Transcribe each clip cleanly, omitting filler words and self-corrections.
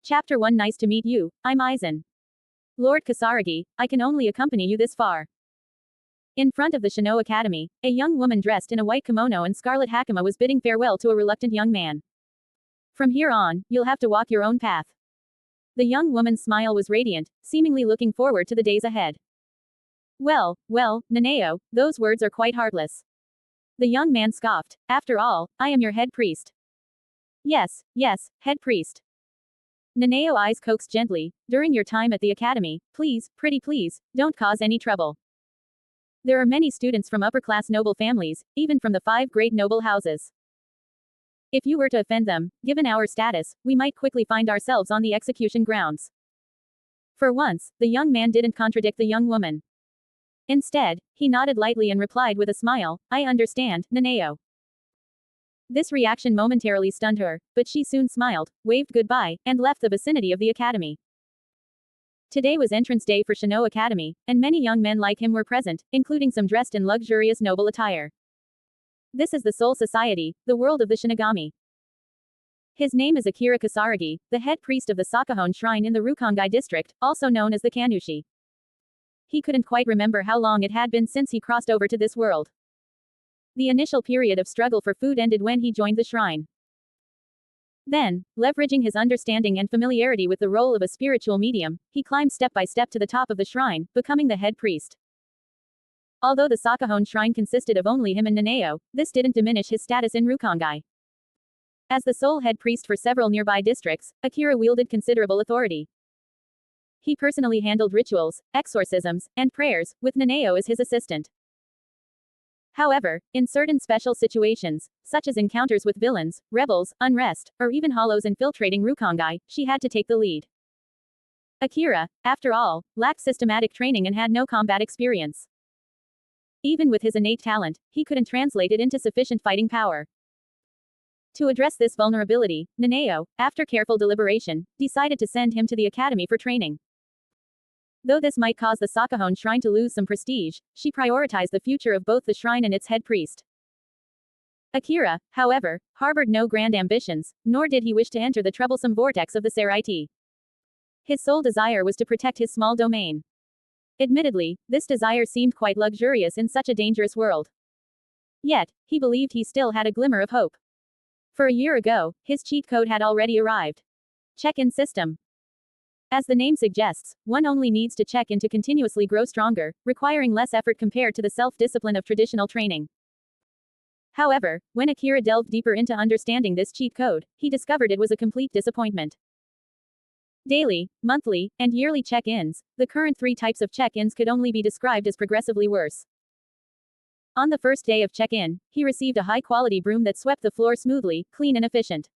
Chapter 1. Nice to meet you, I'm Aizen. Lord Kisaragi, I can only accompany you this far. In front of the Shino Academy, a young woman dressed in a white kimono and scarlet hakama was bidding farewell to a reluctant young man. From here on, you'll have to walk your own path. The young woman's smile was radiant, seemingly looking forward to the days ahead. Well, Naneo, those words are quite heartless. The young man scoffed. After all, I am your head priest. Yes, head priest. Naneo eyes coaxed gently. During your time at the academy, please, pretty please, don't cause any trouble. There are many students from upper-class noble families, even from the 5 great noble houses. If you were to offend them, given our status, we might quickly find ourselves on the execution grounds. For once, the young man didn't contradict the young woman. Instead, he nodded lightly and replied with a smile, I understand, Naneo. This reaction momentarily stunned her, but she soon smiled, waved goodbye, and left the vicinity of the academy. Today was entrance day for Shino Academy, and many young men like him were present, including some dressed in luxurious noble attire. This is the Soul Society, the world of the Shinigami. His name is Akira Kisaragi, the head priest of the Sakahon Shrine in the Rukongai district, also known as the Kanushi. He couldn't quite remember how long it had been since he crossed over to this world. The initial period of struggle for food ended when he joined the shrine. Then, leveraging his understanding and familiarity with the role of a spiritual medium, he climbed step by step to the top of the shrine, becoming the head priest. Although the Sakahon Shrine consisted of only him and Naneo, this didn't diminish his status in Rukongai. As the sole head priest for several nearby districts, Akira wielded considerable authority. He personally handled rituals, exorcisms, and prayers, with Naneo as his assistant. However, in certain special situations, such as encounters with villains, rebels, unrest, or even hollows infiltrating Rukongai, she had to take the lead. Akira, after all, lacked systematic training and had no combat experience. Even with his innate talent, he couldn't translate it into sufficient fighting power. To address this vulnerability, Naneo, after careful deliberation, decided to send him to the academy for training. Though this might cause the Sakahon Shrine to lose some prestige, she prioritized the future of both the shrine and its head priest. Akira, however, harbored no grand ambitions, nor did he wish to enter the troublesome vortex of the Seraiti. His sole desire was to protect his small domain. Admittedly, this desire seemed quite luxurious in such a dangerous world. Yet, he believed he still had a glimmer of hope. For a year ago, his cheat code had already arrived. Check-in system. As the name suggests, one only needs to check in to continuously grow stronger, requiring less effort compared to the self-discipline of traditional training. However, when Akira delved deeper into understanding this cheat code, he discovered it was a complete disappointment. Daily, monthly, and yearly check-ins, the current 3 types of check-ins could only be described as progressively worse. On the first day of check-in, he received a high-quality broom that swept the floor smoothly, clean and efficient.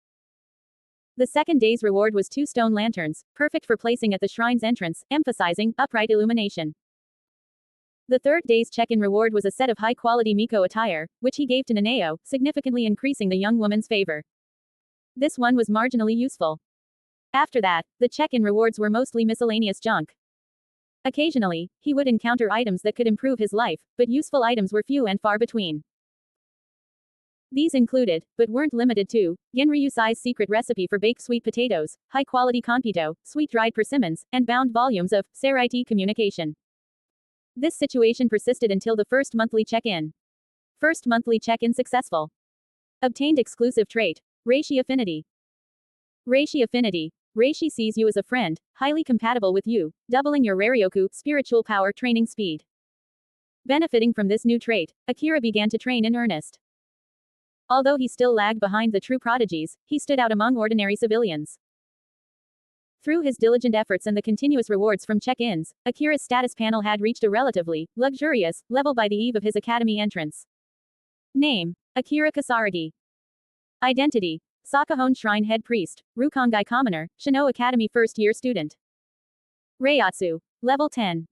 The second day's reward was 2 stone lanterns, perfect for placing at the shrine's entrance, emphasizing upright illumination. The third day's check-in reward was a set of high-quality Miko attire, which he gave to Naneo, significantly increasing the young woman's favor. This one was marginally useful. After that, the check-in rewards were mostly miscellaneous junk. Occasionally, he would encounter items that could improve his life, but useful items were few and far between. These included, but weren't limited to, Genryūsai's secret recipe for baked sweet potatoes, high-quality konpito, sweet-dried persimmons, and bound volumes of Seraiti communication. This situation persisted until the first monthly check-in. First monthly check-in successful. Obtained exclusive trait, Reishi Affinity. Reishi Affinity. Reishi sees you as a friend, highly compatible with you, doubling your Reiryoku, spiritual power training speed. Benefiting from this new trait, Akira began to train in earnest. Although he still lagged behind the true prodigies, he stood out among ordinary civilians. Through his diligent efforts and the continuous rewards from check-ins, Akira's status panel had reached a relatively luxurious level by the eve of his academy entrance. Name: Akira Kisaragi. Identity: Sakahon Shrine Head Priest, Rukongai Commoner, Shino Academy First-Year Student. Reiatsu, Level 10.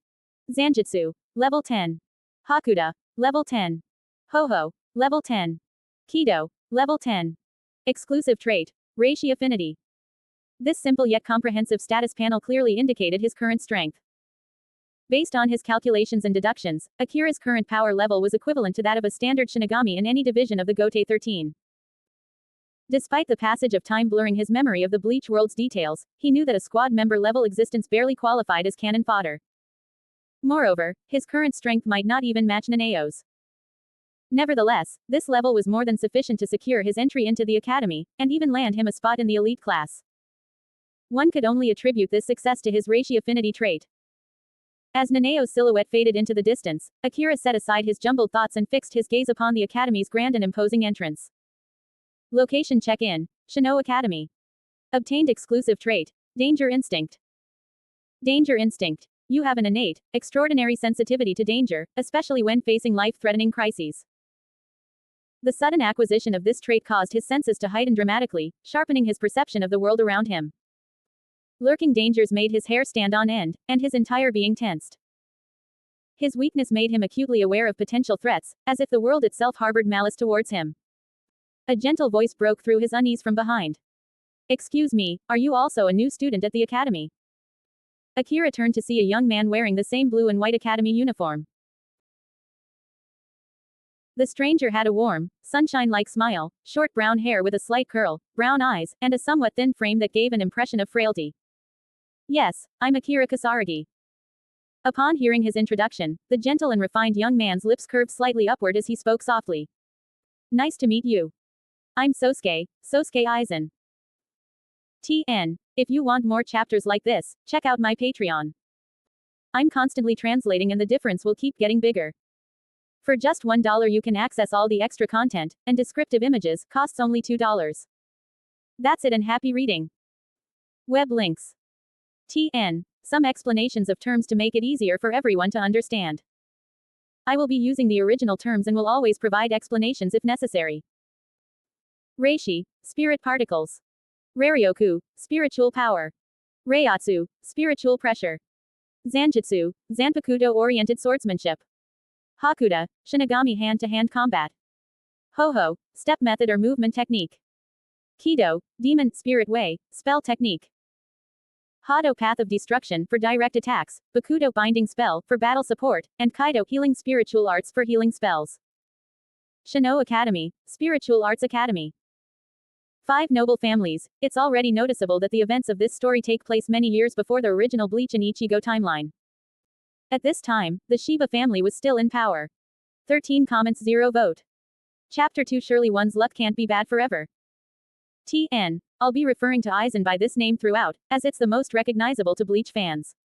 Zanjutsu, Level 10. Hakuda, Level 10. Hoho, Level 10. Kido, Level 10. Exclusive trait, Reishi Affinity. This simple yet comprehensive status panel clearly indicated his current strength. Based on his calculations and deductions, Akira's current power level was equivalent to that of a standard Shinigami in any division of the Gote 13. Despite the passage of time blurring his memory of the Bleach world's details, he knew that a squad member level existence barely qualified as cannon fodder. Moreover, his current strength might not even match Nanao's. Nevertheless, this level was more than sufficient to secure his entry into the academy, and even land him a spot in the elite class. One could only attribute this success to his Reishi affinity trait. As Nanao's silhouette faded into the distance, Akira set aside his jumbled thoughts and fixed his gaze upon the academy's grand and imposing entrance. Location check-in, Shino Academy. Obtained exclusive trait, Danger Instinct. Danger Instinct. You have an innate, extraordinary sensitivity to danger, especially when facing life-threatening crises. The sudden acquisition of this trait caused his senses to heighten dramatically, sharpening his perception of the world around him. Lurking dangers made his hair stand on end, and his entire being tensed. His weakness made him acutely aware of potential threats, as if the world itself harbored malice towards him. A gentle voice broke through his unease from behind. Excuse me, are you also a new student at the academy? Akira turned to see a young man wearing the same blue and white academy uniform. The stranger had a warm, sunshine-like smile, short brown hair with a slight curl, brown eyes, and a somewhat thin frame that gave an impression of frailty. Yes, I'm Akira Kisaragi. Upon hearing his introduction, the gentle and refined young man's lips curved slightly upward as he spoke softly. Nice to meet you. I'm Sosuke Aizen. TN. If you want more chapters like this, check out my Patreon. I'm constantly translating and the difference will keep getting bigger. For just $1 you can access all the extra content, and descriptive images, costs only $2. That's it and happy reading. Web links. TN. Some explanations of terms to make it easier for everyone to understand. I will be using the original terms and will always provide explanations if necessary. Reishi, spirit particles. Raryoku, spiritual power. Reiatsu, spiritual pressure. Zanjutsu, Zanpakuto-oriented swordsmanship. Hakuda, Shinigami hand-to-hand combat. Ho-ho, step method or movement technique. Kido, demon spirit way, spell technique. Hado path of destruction for direct attacks, Bakudo binding spell for battle support, and Kaido healing spiritual arts for healing spells. Shino Academy, spiritual arts academy. 5 noble families. It's already noticeable that the events of this story take place many years before the original Bleach and Ichigo timeline. At this time, the Shiba family was still in power. 13 comments 0 vote. Chapter 2 Surely one's luck can't be bad forever. TN. I'll be referring to Aizen by this name throughout, as it's the most recognizable to Bleach fans.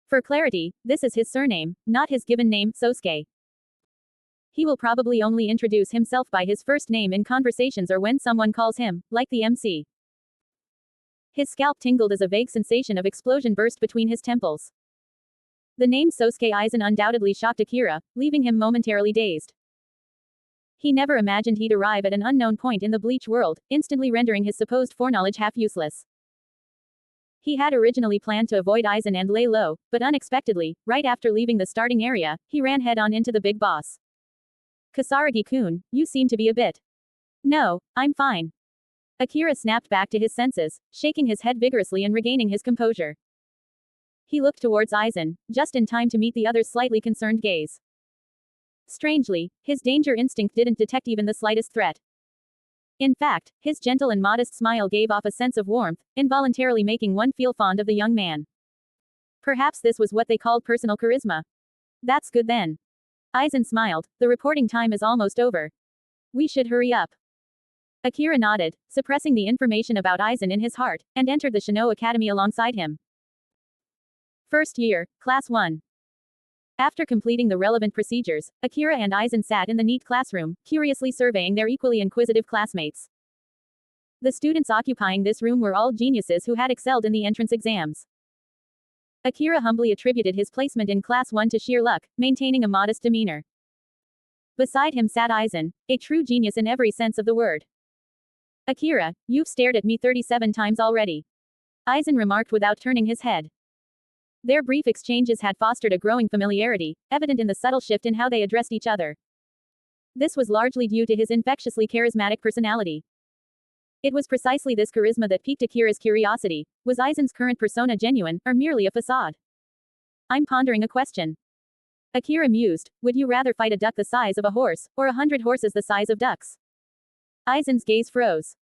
For clarity, this is his surname, not his given name, Sosuke. He will probably only introduce himself by his first name in conversations or when someone calls him, like the MC. His scalp tingled as a vague sensation of explosion burst between his temples. The name Sosuke Aizen undoubtedly shocked Akira, leaving him momentarily dazed. He never imagined he'd arrive at an unknown point in the Bleach world, instantly rendering his supposed foreknowledge half useless. He had originally planned to avoid Aizen and lay low, but unexpectedly, right after leaving the starting area, he ran head-on into the big boss. Kisaragi-kun, you seem to be a bit. No, I'm fine. Akira snapped back to his senses, shaking his head vigorously and regaining his composure. He looked towards Aizen, just in time to meet the other's slightly concerned gaze. Strangely, his danger instinct didn't detect even the slightest threat. In fact, his gentle and modest smile gave off a sense of warmth, involuntarily making one feel fond of the young man. Perhaps this was what they called personal charisma. That's good then. Aizen smiled, the reporting time is almost over. We should hurry up. Akira nodded, suppressing the information about Aizen in his heart, and entered the Shino Academy alongside him. First year, Class 1. After completing the relevant procedures, Akira and Aizen sat in the neat classroom, curiously surveying their equally inquisitive classmates. The students occupying this room were all geniuses who had excelled in the entrance exams. Akira humbly attributed his placement in Class 1 to sheer luck, maintaining a modest demeanor. Beside him sat Aizen, a true genius in every sense of the word. Akira, you've stared at me 37 times already. Aizen remarked without turning his head. Their brief exchanges had fostered a growing familiarity, evident in the subtle shift in how they addressed each other. This was largely due to his infectiously charismatic personality. It was precisely this charisma that piqued Akira's curiosity. Was Aizen's current persona genuine, or merely a facade? I'm pondering a question. Akira mused, would you rather fight a duck the size of a horse, or 100 horses the size of ducks? Aizen's gaze froze.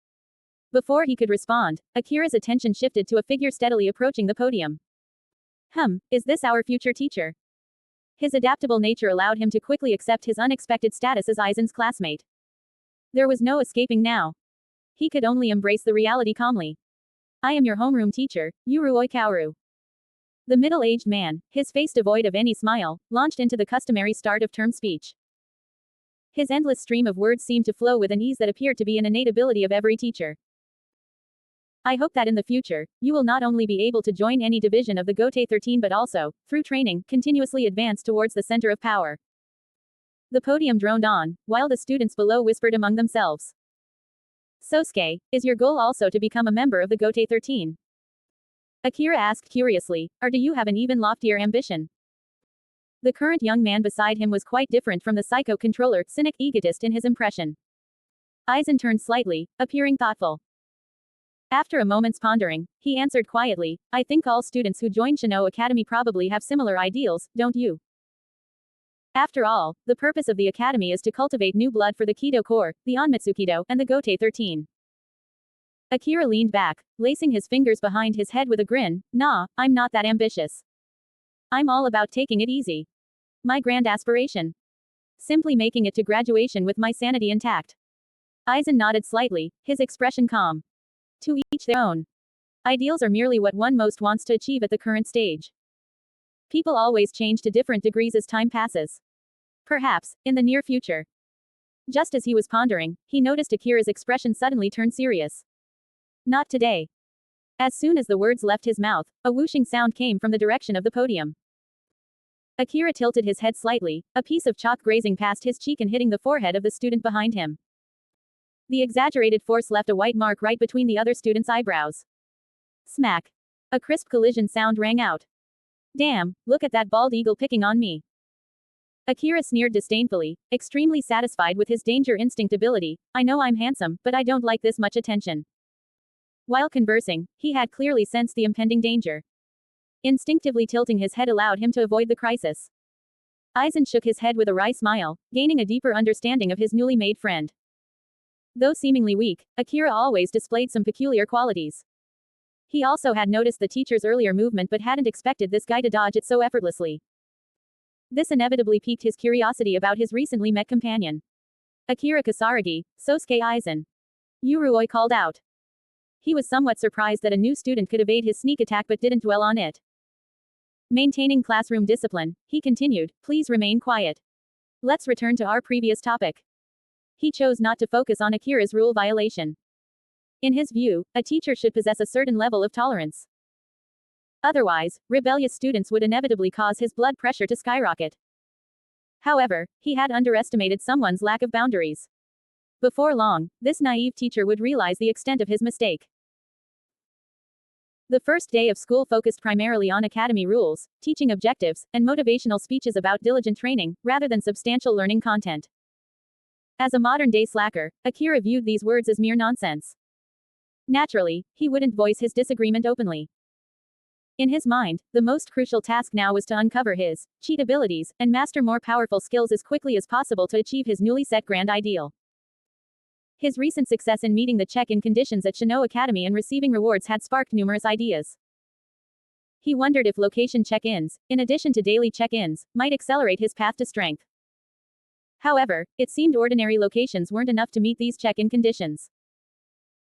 Before he could respond, Akira's attention shifted to a figure steadily approaching the podium. Is this our future teacher? His adaptable nature allowed him to quickly accept his unexpected status as Aizen's classmate. There was no escaping now. He could only embrace the reality calmly. I am your homeroom teacher, Yurui Kaoru. The middle-aged man, his face devoid of any smile, launched into the customary start-of-term speech. His endless stream of words seemed to flow with an ease that appeared to be an innate ability of every teacher. I hope that in the future, you will not only be able to join any division of the Gotei 13 but also, through training, continuously advance towards the center of power. The podium droned on, while the students below whispered among themselves. Sosuke, is your goal also to become a member of the Gotei 13? Akira asked curiously, or do you have an even loftier ambition? The current young man beside him was quite different from the psycho-controller, cynic egotist in his impression. Aizen turned slightly, appearing thoughtful. After a moment's pondering, he answered quietly, I think all students who join Shino Academy probably have similar ideals, don't you? After all, the purpose of the academy is to cultivate new blood for the Kido Corps, the Onmitsukido, and the Gotei 13. Akira leaned back, lacing his fingers behind his head with a grin. Nah, I'm not that ambitious. I'm all about taking it easy. My grand aspiration. Simply making it to graduation with my sanity intact. Aizen nodded slightly, his expression calm. To each their own. Ideals are merely what one most wants to achieve at the current stage. People always change to different degrees as time passes. Perhaps, in the near future. Just as he was pondering, he noticed Akira's expression suddenly turn serious. Not today. As soon as the words left his mouth, a whooshing sound came from the direction of the podium. Akira tilted his head slightly, a piece of chalk grazing past his cheek and hitting the forehead of the student behind him. The exaggerated force left a white mark right between the other student's eyebrows. Smack. A crisp collision sound rang out. Damn, look at that bald eagle picking on me. Akira sneered disdainfully, extremely satisfied with his danger instinct ability. I know I'm handsome, but I don't like this much attention. While conversing, he had clearly sensed the impending danger. Instinctively tilting his head allowed him to avoid the crisis. Aizen shook his head with a wry smile, gaining a deeper understanding of his newly made friend. Though seemingly weak, Akira always displayed some peculiar qualities. He also had noticed the teacher's earlier movement but hadn't expected this guy to dodge it so effortlessly. This inevitably piqued his curiosity about his recently met companion. Akira Kisaragi, Sosuke Aizen. Yurui called out. He was somewhat surprised that a new student could evade his sneak attack but didn't dwell on it. Maintaining classroom discipline, he continued, please remain quiet. Let's return to our previous topic. He chose not to focus on Akira's rule violation. In his view, a teacher should possess a certain level of tolerance. Otherwise, rebellious students would inevitably cause his blood pressure to skyrocket. However, he had underestimated someone's lack of boundaries. Before long, this naive teacher would realize the extent of his mistake. The first day of school focused primarily on academy rules, teaching objectives, and motivational speeches about diligent training, rather than substantial learning content. As a modern-day slacker, Akira viewed these words as mere nonsense. Naturally, he wouldn't voice his disagreement openly. In his mind, the most crucial task now was to uncover his cheat abilities and master more powerful skills as quickly as possible to achieve his newly set grand ideal. His recent success in meeting the check-in conditions at Shino Academy and receiving rewards had sparked numerous ideas. He wondered if location check-ins, in addition to daily check-ins, might accelerate his path to strength. However, it seemed ordinary locations weren't enough to meet these check-in conditions.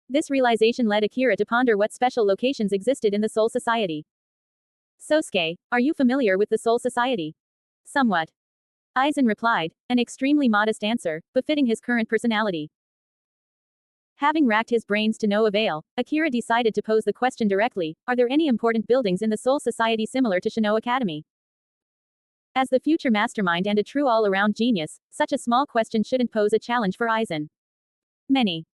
This realization led Akira to ponder what special locations existed in the Soul Society. Sosuke, are you familiar with the Soul Society? Somewhat. Aizen replied, an extremely modest answer, befitting his current personality. Having racked his brains to no avail, Akira decided to pose the question directly, are there any important buildings in the Soul Society similar to Shino Academy? As the future mastermind and a true all-around genius, such a small question shouldn't pose a challenge for Aizen. Many.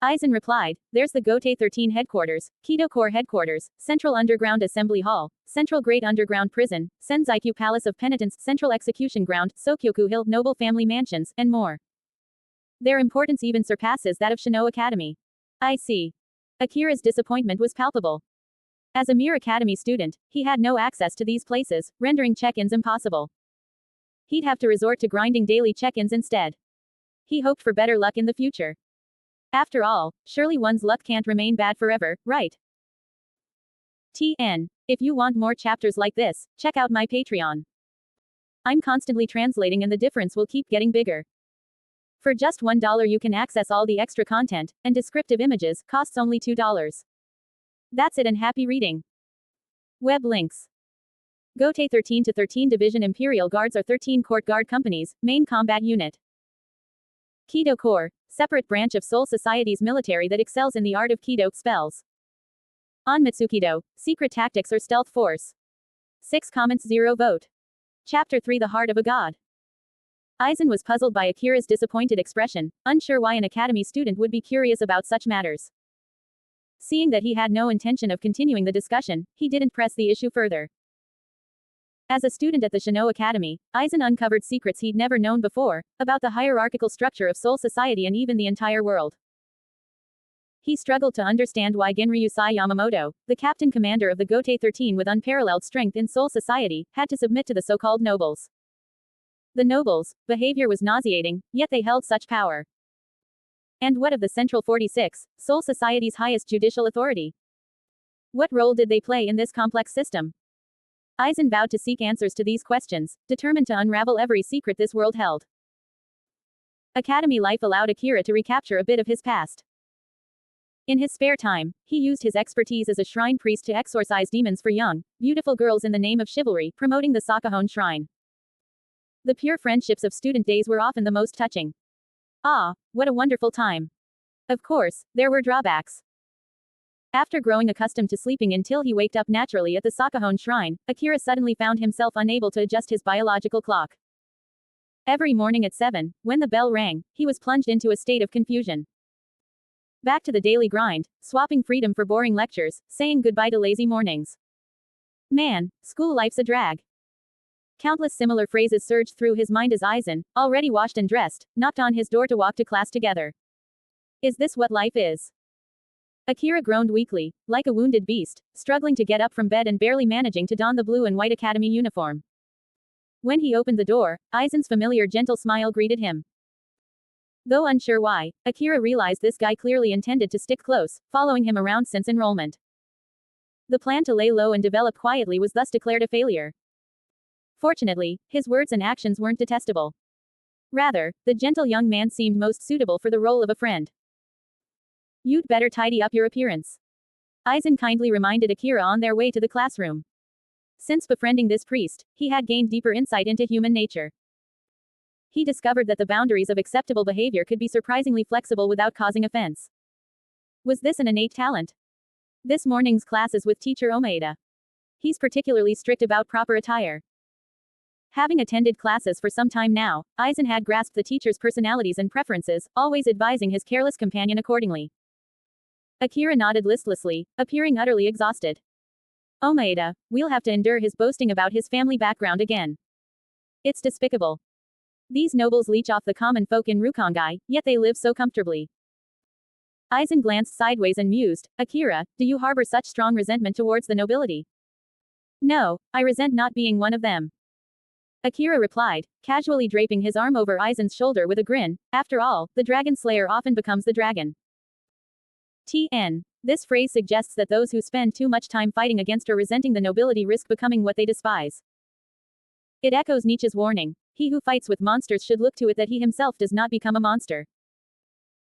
Aizen replied, there's the Gotei 13 headquarters, Kido Corps headquarters, Central Underground Assembly Hall, Central Great Underground Prison, Senzaiku Palace of Penitence, Central Execution Ground, Sokyoku Hill, Noble Family Mansions, and more. Their importance even surpasses that of Shino Academy. I see. Akira's disappointment was palpable. As a mere academy student, he had no access to these places, rendering check-ins impossible. He'd have to resort to grinding daily check-ins instead. He hoped for better luck in the future. After all, surely one's luck can't remain bad forever, right? TN. If you want more chapters like this, check out my Patreon. I'm constantly translating and the difference will keep getting bigger. For just $1 you can access all the extra content, and descriptive images, costs only $2. That's it and happy reading. Web links. Gotei 13 to 13 Division Imperial Guards are 13 court guard companies, main combat unit. Kido Corps, separate branch of Soul Society's military that excels in the art of Kido spells. Onmitsukido, secret tactics or stealth force. 6 comments 0 vote. Chapter 3 The Heart of a God. Aizen was puzzled by Akira's disappointed expression, unsure why an academy student would be curious about such matters. Seeing that he had no intention of continuing the discussion, he didn't press the issue further. As a student at the Shino Academy, Aizen uncovered secrets he'd never known before, about the hierarchical structure of Soul Society and even the entire world. He struggled to understand why Genryūsai Yamamoto, the captain commander of the Gotei 13 with unparalleled strength in Soul Society, had to submit to the so-called nobles. The nobles' behavior was nauseating, yet they held such power. And what of the Central 46, Soul Society's highest judicial authority? What role did they play in this complex system? Aizen vowed to seek answers to these questions, determined to unravel every secret this world held. Academy life allowed Akira to recapture a bit of his past. In his spare time, he used his expertise as a shrine priest to exorcise demons for young, beautiful girls in the name of chivalry, promoting the Sakahon Shrine. The pure friendships of student days were often the most touching. Ah, what a wonderful time. Of course, there were drawbacks. After growing accustomed to sleeping until he waked up naturally at the Sakahon Shrine, Akira suddenly found himself unable to adjust his biological clock. Every morning at 7, when the bell rang, he was plunged into a state of confusion. Back to the daily grind, swapping freedom for boring lectures, saying goodbye to lazy mornings. Man, school life's a drag. Countless similar phrases surged through his mind as Aizen, already washed and dressed, knocked on his door to walk to class together. Is this what life is? Akira groaned weakly, like a wounded beast, struggling to get up from bed and barely managing to don the blue and white academy uniform. When he opened the door, Aizen's familiar gentle smile greeted him. Though unsure why, Akira realized this guy clearly intended to stick close, following him around since enrollment. The plan to lay low and develop quietly was thus declared a failure. Fortunately, his words and actions weren't detestable. Rather, the gentle young man seemed most suitable for the role of a friend. You'd better tidy up your appearance. Aizen kindly reminded Akira on their way to the classroom. Since befriending this priest, he had gained deeper insight into human nature. He discovered that the boundaries of acceptable behavior could be surprisingly flexible without causing offense. Was this an innate talent? This morning's class is with teacher Omaeda. He's particularly strict about proper attire. Having attended classes for some time now, Aizen had grasped the teacher's personalities and preferences, always advising his careless companion accordingly. Akira nodded listlessly, appearing utterly exhausted. Omaeda, we'll have to endure his boasting about his family background again. It's despicable. These nobles leech off the common folk in Rukongai, yet they live so comfortably. Aizen glanced sideways and mused, Akira, do you harbor such strong resentment towards the nobility? No, I resent not being one of them. Akira replied, casually draping his arm over Aizen's shoulder with a grin. After all, the dragon slayer often becomes the dragon. TN. This phrase suggests that those who spend too much time fighting against or resenting the nobility risk becoming what they despise. It echoes Nietzsche's warning, he who fights with monsters should look to it that he himself does not become a monster.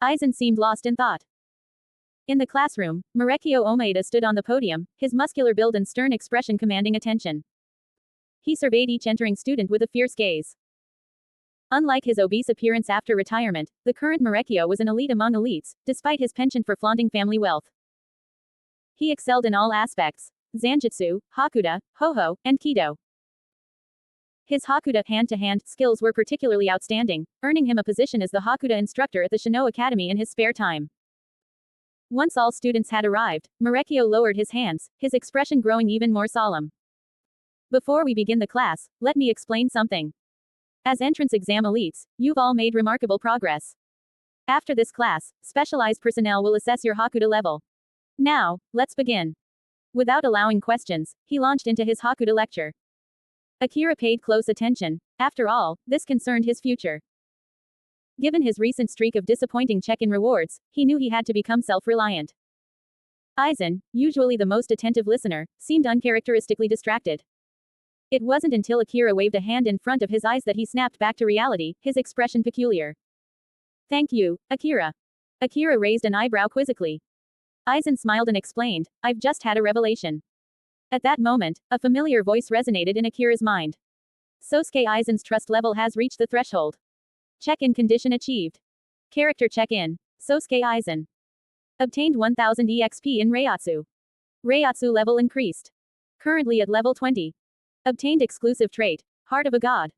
Aizen seemed lost in thought. In the classroom, Marekio Omaeda stood on the podium, his muscular build and stern expression commanding attention. He surveyed each entering student with a fierce gaze. Unlike his obese appearance after retirement, the current Marekio was an elite among elites, despite his penchant for flaunting family wealth. He excelled in all aspects: Zanjutsu, Hakuda, Ho-Ho, and Kido. His Hakuda hand-to-hand skills were particularly outstanding, earning him a position as the Hakuda instructor at the Shino Academy in his spare time. Once all students had arrived, Marekio lowered his hands, his expression growing even more solemn. Before we begin the class, let me explain something. As entrance exam elites, you've all made remarkable progress. After this class, specialized personnel will assess your Hakuda level. Now, let's begin. Without allowing questions, he launched into his Hakuda lecture. Akira paid close attention. After all, this concerned his future. Given his recent streak of disappointing check-in rewards, he knew he had to become self-reliant. Aizen, usually the most attentive listener, seemed uncharacteristically distracted. It wasn't until Akira waved a hand in front of his eyes that he snapped back to reality, his expression peculiar. Thank you, Akira. Akira raised an eyebrow quizzically. Aizen smiled and explained, I've just had a revelation. At that moment, a familiar voice resonated in Akira's mind. Sosuke Aizen's trust level has reached the threshold. Check-in condition achieved. Character check-in. Sosuke Aizen. Obtained 1000 EXP in Reiatsu. Reiatsu level increased. Currently at level 20. Obtained exclusive trait. Heart of a God.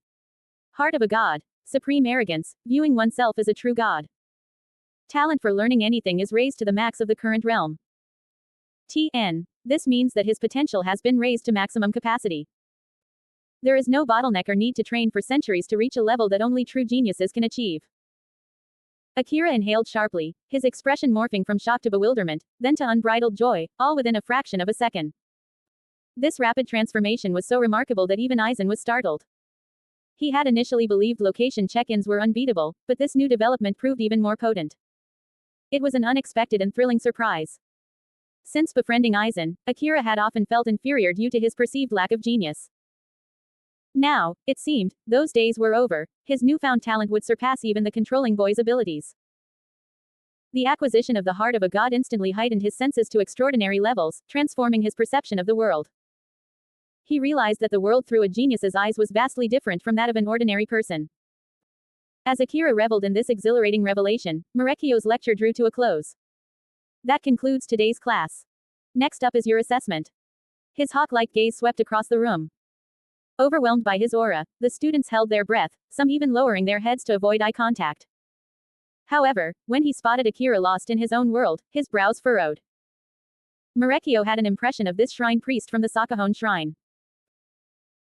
Heart of a God. Supreme arrogance, viewing oneself as a true god. Talent for learning anything is raised to the max of the current realm. TN. This means that his potential has been raised to maximum capacity. There is no bottleneck or need to train for centuries to reach a level that only true geniuses can achieve. Akira inhaled sharply, his expression morphing from shock to bewilderment, then to unbridled joy, all within a fraction of a second. This rapid transformation was so remarkable that even Aizen was startled. He had initially believed location check-ins were unbeatable, but this new development proved even more potent. It was an unexpected and thrilling surprise. Since befriending Aizen, Akira had often felt inferior due to his perceived lack of genius. Now, it seemed, those days were over, his newfound talent would surpass even the controlling boy's abilities. The acquisition of the heart of a god instantly heightened his senses to extraordinary levels, transforming his perception of the world. He realized that the world through a genius's eyes was vastly different from that of an ordinary person. As Akira reveled in this exhilarating revelation, Marekio's lecture drew to a close. That concludes today's class. Next up is your assessment. His hawk-like gaze swept across the room. Overwhelmed by his aura, the students held their breath, some even lowering their heads to avoid eye contact. However, when he spotted Akira lost in his own world, his brows furrowed. Marekio had an impression of this shrine priest from the Sakahone shrine.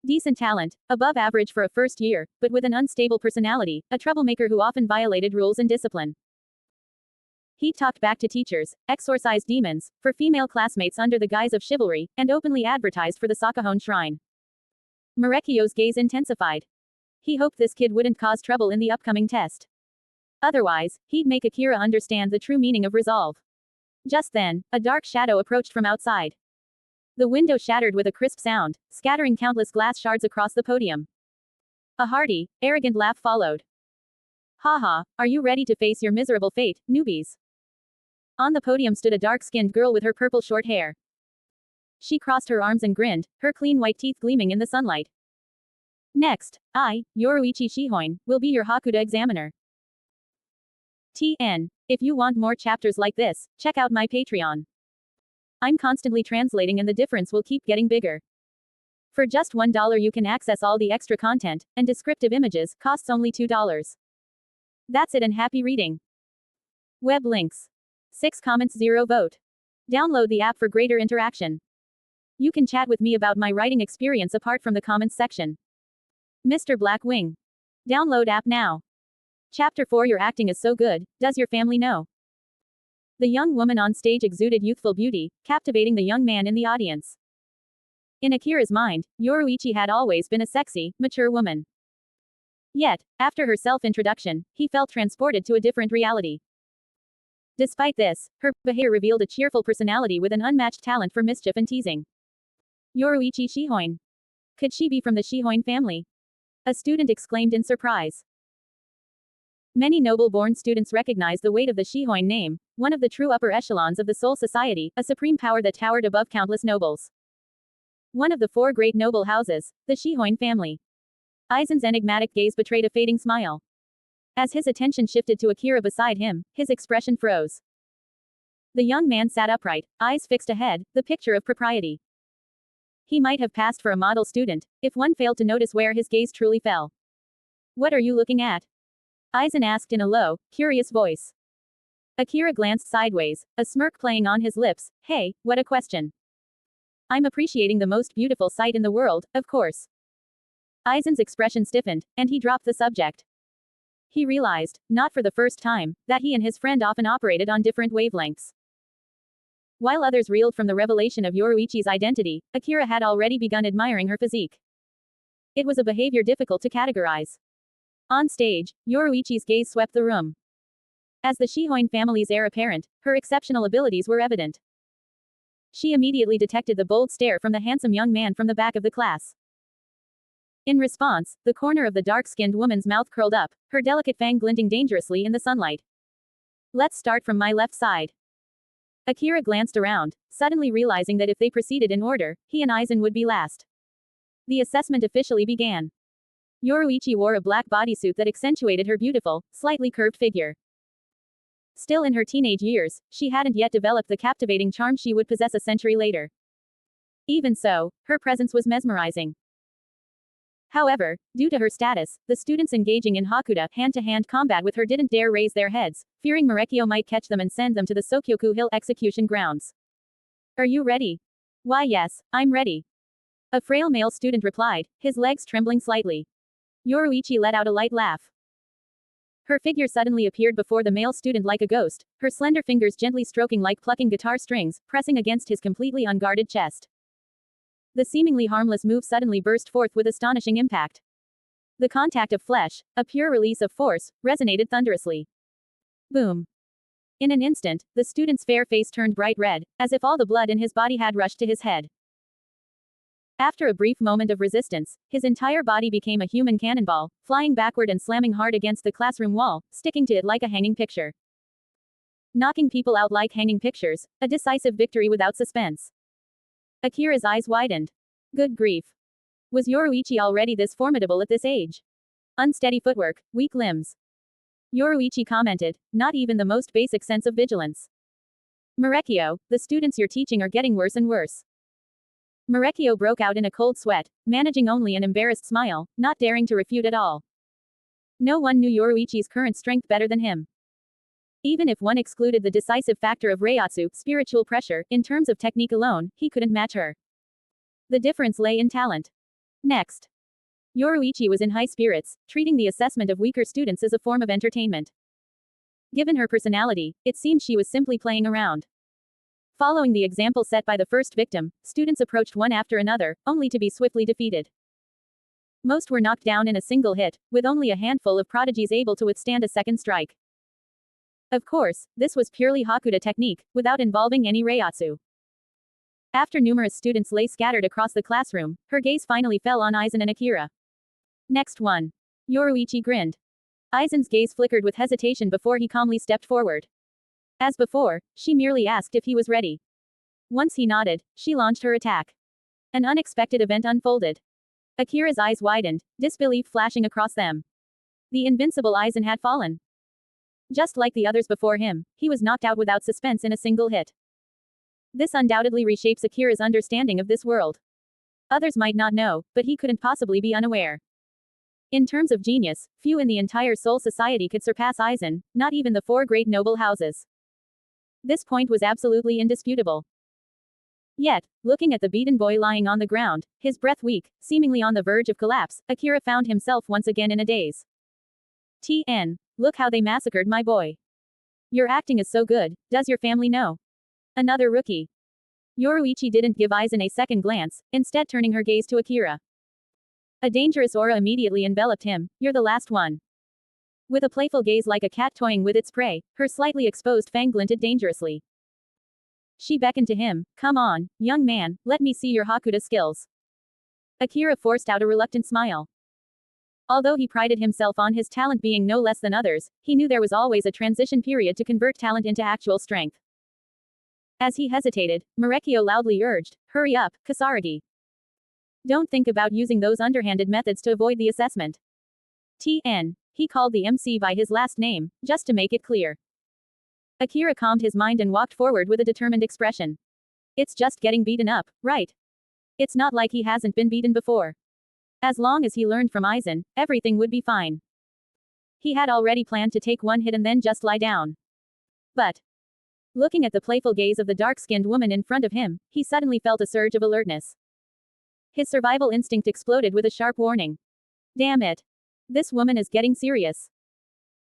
Decent talent, above average for a first year, but with an unstable personality, a troublemaker who often violated rules and discipline. He talked back to teachers, exorcised demons, for female classmates under the guise of chivalry, and openly advertised for the Sakahone shrine. Marekio's gaze intensified. He hoped this kid wouldn't cause trouble in the upcoming test. Otherwise, he'd make Akira understand the true meaning of resolve. Just then, a dark shadow approached from outside. The window shattered with a crisp sound, scattering countless glass shards across the podium. A hearty, arrogant laugh followed. Haha, are you ready to face your miserable fate, newbies? On the podium stood a dark-skinned girl with her purple short hair. She crossed her arms and grinned, her clean white teeth gleaming in the sunlight. Next, I, Yoruichi Shihoin, will be your Hakuda examiner. TN. If you want more chapters like this, check out my Patreon. I'm constantly translating and the difference will keep getting bigger. For just $1 you can access all the extra content, and descriptive images, costs only $2. That's it and happy reading. Web links. 6 comments 0 vote. Download the app for greater interaction. You can chat with me about my writing experience apart from the comments section. MrBlackWing. Download app now. Chapter 4 Your acting is so good, does your family know? The young woman on stage exuded youthful beauty, captivating the young man in the audience. In Akira's mind, Yoruichi had always been a sexy, mature woman. Yet, after her self-introduction, he felt transported to a different reality. Despite this, her behavior revealed a cheerful personality with an unmatched talent for mischief and teasing. Yoruichi Shihoin. Could she be from the Shihoin family? A student exclaimed in surprise. Many noble-born students recognize the weight of the Shihoin name, one of the true upper echelons of the Soul Society, a supreme power that towered above countless nobles. One of the 4 great noble houses, the Shihoin family. Aizen's enigmatic gaze betrayed a fading smile. As his attention shifted to Akira beside him, his expression froze. The young man sat upright, eyes fixed ahead, the picture of propriety. He might have passed for a model student, if one failed to notice where his gaze truly fell. What are you looking at? Aizen asked in a low, curious voice. Akira glanced sideways, a smirk playing on his lips. Hey, what a question. I'm appreciating the most beautiful sight in the world, of course. Aizen's expression stiffened, and he dropped the subject. He realized, not for the first time, that he and his friend often operated on different wavelengths. While others reeled from the revelation of Yoruichi's identity, Akira had already begun admiring her physique. It was a behavior difficult to categorize. On stage, Yoruichi's gaze swept the room. As the Shihoin family's heir apparent, her exceptional abilities were evident. She immediately detected the bold stare from the handsome young man from the back of the class. In response, the corner of the dark-skinned woman's mouth curled up, her delicate fang glinting dangerously in the sunlight. Let's start from my left side. Akira glanced around, suddenly realizing that if they proceeded in order, he and Aizen would be last. The assessment officially began. Yoruichi wore a black bodysuit that accentuated her beautiful, slightly curved figure. Still in her teenage years, she hadn't yet developed the captivating charm she would possess a century later. Even so, her presence was mesmerizing. However, due to her status, the students engaging in Hakuda hand-to-hand combat with her didn't dare raise their heads, fearing Marekyo might catch them and send them to the Sokyoku Hill execution grounds. Are you ready? Why yes, I'm ready. A frail male student replied, his legs trembling slightly. Yoruichi let out a light laugh. Her figure suddenly appeared before the male student like a ghost, her slender fingers gently stroking like plucking guitar strings, pressing against his completely unguarded chest. The seemingly harmless move suddenly burst forth with astonishing impact. The contact of flesh, a pure release of force, resonated thunderously. Boom. In an instant, the student's fair face turned bright red, as if all the blood in his body had rushed to his head. After a brief moment of resistance, his entire body became a human cannonball, flying backward and slamming hard against the classroom wall, sticking to it like a hanging picture. Knocking people out like hanging pictures, a decisive victory without suspense. Akira's eyes widened. Good grief. Was Yoruichi already this formidable at this age? Unsteady footwork, weak limbs. Yoruichi commented, not even the most basic sense of vigilance. Marekyo, the students you're teaching are getting worse and worse. Marekyo broke out in a cold sweat, managing only an embarrassed smile, not daring to refute at all. No one knew Yoruichi's current strength better than him. Even if one excluded the decisive factor of Reiatsu, spiritual pressure, in terms of technique alone, he couldn't match her. The difference lay in talent. Next. Yoruichi was in high spirits, treating the assessment of weaker students as a form of entertainment. Given her personality, it seemed she was simply playing around. Following the example set by the first victim, students approached one after another, only to be swiftly defeated. Most were knocked down in a single hit, with only a handful of prodigies able to withstand a second strike. Of course, this was purely Hakuda technique, without involving any Reiatsu. After numerous students lay scattered across the classroom, her gaze finally fell on Aizen and Akira. Next one. Yoruichi grinned. Aizen's gaze flickered with hesitation before he calmly stepped forward. As before, she merely asked if he was ready. Once he nodded, she launched her attack. An unexpected event unfolded. Akira's eyes widened, disbelief flashing across them. The invincible Aizen had fallen. Just like the others before him, he was knocked out without suspense in a single hit. This undoubtedly reshapes Akira's understanding of this world. Others might not know, but he couldn't possibly be unaware. In terms of genius, few in the entire Soul Society could surpass Aizen, not even the four great noble houses. This point was absolutely indisputable. Yet, looking at the beaten boy lying on the ground, his breath weak, seemingly on the verge of collapse, Akira found himself once again in a daze. TN. Look how they massacred my boy. Your acting is so good, does your family know? Another rookie. Yoruichi didn't give Aizen a second glance, instead turning her gaze to Akira. A dangerous aura immediately enveloped him, you're the last one. With a playful gaze like a cat toying with its prey, her slightly exposed fang glinted dangerously. She beckoned to him, come on, young man, let me see your Hakuda skills. Akira forced out a reluctant smile. Although he prided himself on his talent being no less than others, he knew there was always a transition period to convert talent into actual strength. As he hesitated, Marekyo loudly urged, hurry up, Kisaragi. Don't think about using those underhanded methods to avoid the assessment. TN. He called the MC by his last name, just to make it clear. Akira calmed his mind and walked forward with a determined expression. It's just getting beaten up, right? It's not like he hasn't been beaten before. As long as he learned from Aizen, everything would be fine. He had already planned to take one hit and then just lie down. But, looking at the playful gaze of the dark-skinned woman in front of him, he suddenly felt a surge of alertness. His survival instinct exploded with a sharp warning. Damn it. This woman is getting serious.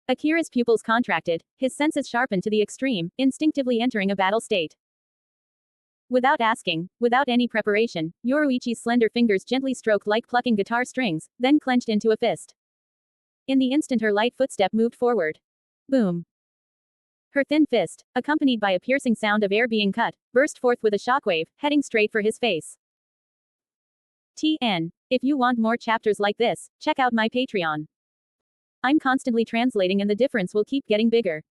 Akira's pupils contracted, his senses sharpened to the extreme, instinctively entering a battle state. Without asking, without any preparation, Yoruichi's slender fingers gently stroked like plucking guitar strings, then clenched into a fist. In the instant her light footstep moved forward. Boom. Her thin fist, accompanied by a piercing sound of air being cut, burst forth with a shockwave, heading straight for his face. TN. If you want more chapters like this, check out my Patreon. I'm constantly translating and the difference will keep getting bigger.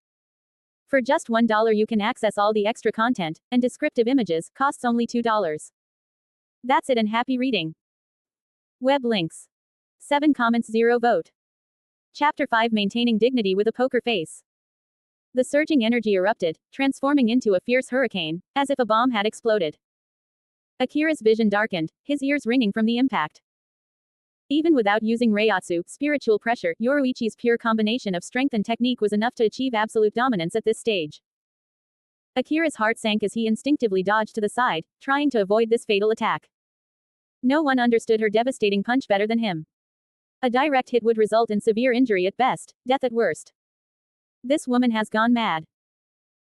For just $1 you can access all the extra content, and descriptive images, costs only $2. That's it and happy reading. Web links. 7 comments 0 vote. Chapter 5 Maintaining Dignity with a Poker Face. The surging energy erupted, transforming into a fierce hurricane, as if a bomb had exploded. Akira's vision darkened, his ears ringing from the impact. Even without using Reiatsu, spiritual pressure, Yoruichi's pure combination of strength and technique was enough to achieve absolute dominance at this stage. Akira's heart sank as he instinctively dodged to the side, trying to avoid this fatal attack. No one understood her devastating punch better than him. A direct hit would result in severe injury at best, death at worst. This woman has gone mad.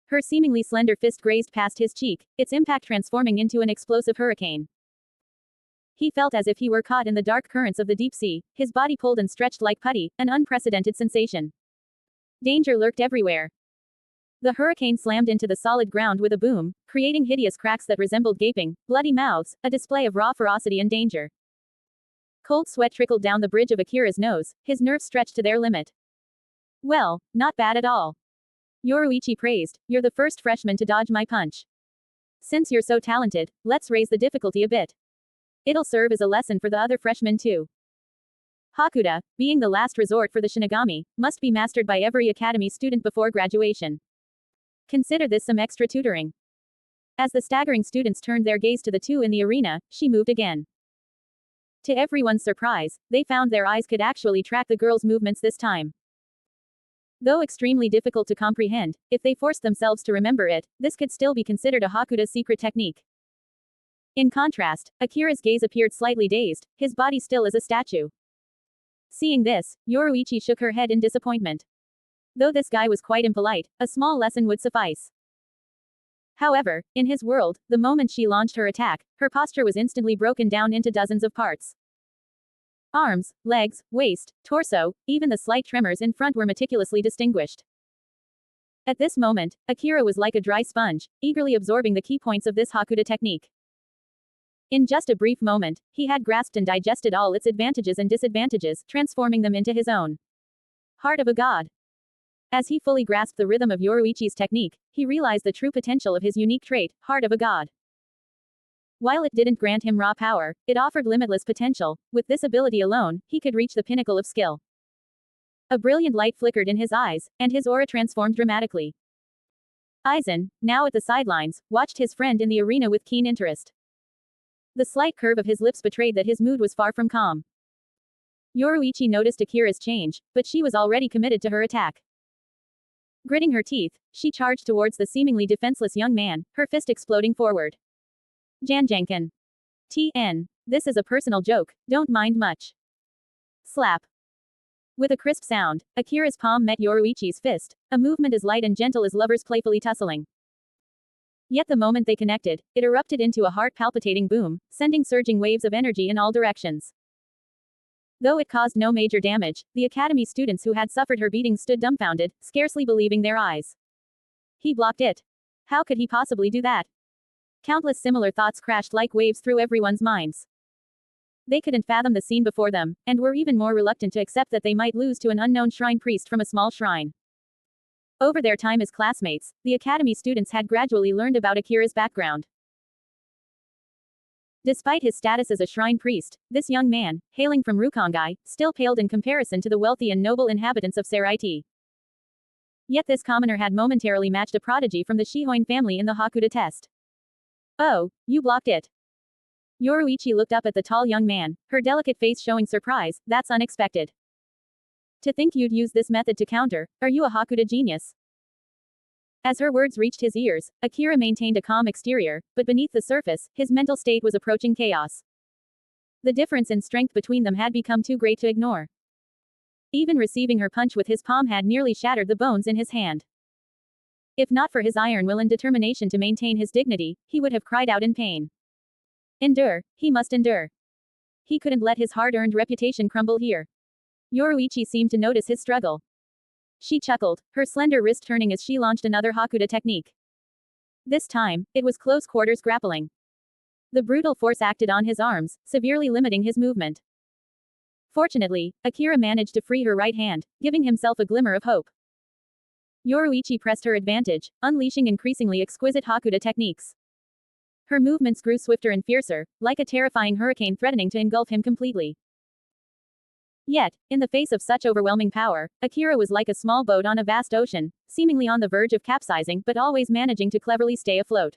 Her seemingly slender fist grazed past his cheek, its impact transforming into an explosive hurricane. He felt as if he were caught in the dark currents of the deep sea, his body pulled and stretched like putty, an unprecedented sensation. Danger lurked everywhere. The hurricane slammed into the solid ground with a boom, creating hideous cracks that resembled gaping, bloody mouths, a display of raw ferocity and danger. Cold sweat trickled down the bridge of Akira's nose, his nerves stretched to their limit. Well, not bad at all. Yoruichi praised, you're the first freshman to dodge my punch. Since you're so talented, let's raise the difficulty a bit. It'll serve as a lesson for the other freshmen too. Hakuda, being the last resort for the Shinigami, must be mastered by every academy student before graduation. Consider this some extra tutoring. As the staggering students turned their gaze to the two in the arena, she moved again. To everyone's surprise, they found their eyes could actually track the girl's movements this time. Though extremely difficult to comprehend, if they forced themselves to remember it, this could still be considered a Hakuda's secret technique. In contrast, Akira's gaze appeared slightly dazed, his body still as a statue. Seeing this, Yoruichi shook her head in disappointment. Though this guy was quite impolite, a small lesson would suffice. However, in his world, the moment she launched her attack, her posture was instantly broken down into dozens of parts. Arms, legs, waist, torso, even the slight tremors in front were meticulously distinguished. At this moment, Akira was like a dry sponge, eagerly absorbing the key points of this Hakuda technique. In just a brief moment, he had grasped and digested all its advantages and disadvantages, transforming them into his own. Heart of a god. As he fully grasped the rhythm of Yoruichi's technique, he realized the true potential of his unique trait, Heart of a god. While it didn't grant him raw power, it offered limitless potential. With this ability alone, he could reach the pinnacle of skill. A brilliant light flickered in his eyes, and his aura transformed dramatically. Aizen, now at the sidelines, watched his friend in the arena with keen interest. The slight curve of his lips betrayed that his mood was far from calm. Yoruichi noticed Akira's change, but she was already committed to her attack. Gritting her teeth, she charged towards the seemingly defenseless young man, her fist exploding forward. Janjanken. TN. This is a personal joke, don't mind much. Slap. With a crisp sound, Akira's palm met Yoruichi's fist, a movement as light and gentle as lovers playfully tussling. Yet the moment they connected, it erupted into a heart-palpitating boom, sending surging waves of energy in all directions. Though it caused no major damage, the academy students who had suffered her beating stood dumbfounded, scarcely believing their eyes. He blocked it. How could he possibly do that? Countless similar thoughts crashed like waves through everyone's minds. They couldn't fathom the scene before them, and were even more reluctant to accept that they might lose to an unknown shrine priest from a small shrine. Over their time as classmates, the academy students had gradually learned about Akira's background. Despite his status as a shrine priest, this young man, hailing from Rukongai, still paled in comparison to the wealthy and noble inhabitants of Seraiti. Yet this commoner had momentarily matched a prodigy from the Shihoin family in the Hakuda test. Oh, you blocked it. Yoruichi looked up at the tall young man, her delicate face showing surprise. That's unexpected. To think you'd use this method to counter, are you a Hakuda genius? As her words reached his ears, Akira maintained a calm exterior, but beneath the surface, his mental state was approaching chaos. The difference in strength between them had become too great to ignore. Even receiving her punch with his palm had nearly shattered the bones in his hand. If not for his iron will and determination to maintain his dignity, he would have cried out in pain. Endure, he must endure. He couldn't let his hard-earned reputation crumble here. Yoruichi seemed to notice his struggle. She chuckled, her slender wrist turning as she launched another Hakuda technique. This time, it was close quarters grappling. The brutal force acted on his arms, severely limiting his movement. Fortunately, Akira managed to free her right hand, giving himself a glimmer of hope. Yoruichi pressed her advantage, unleashing increasingly exquisite Hakuda techniques. Her movements grew swifter and fiercer, like a terrifying hurricane threatening to engulf him completely. Yet, in the face of such overwhelming power, Akira was like a small boat on a vast ocean, seemingly on the verge of capsizing but always managing to cleverly stay afloat.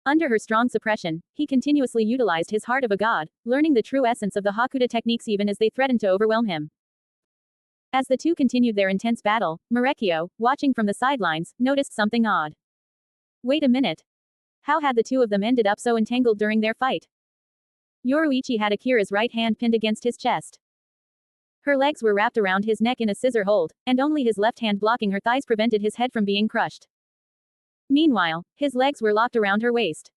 Under her strong suppression, he continuously utilized his heart of a god, learning the true essence of the Hakuda techniques even as they threatened to overwhelm him. As the two continued their intense battle, Marekio, watching from the sidelines, noticed something odd. Wait a minute. How had the two of them ended up so entangled during their fight? Yoruichi had Akira's right hand pinned against his chest. Her legs were wrapped around his neck in a scissor hold, and only his left hand blocking her thighs prevented his head from being crushed. Meanwhile, his legs were locked around her waist.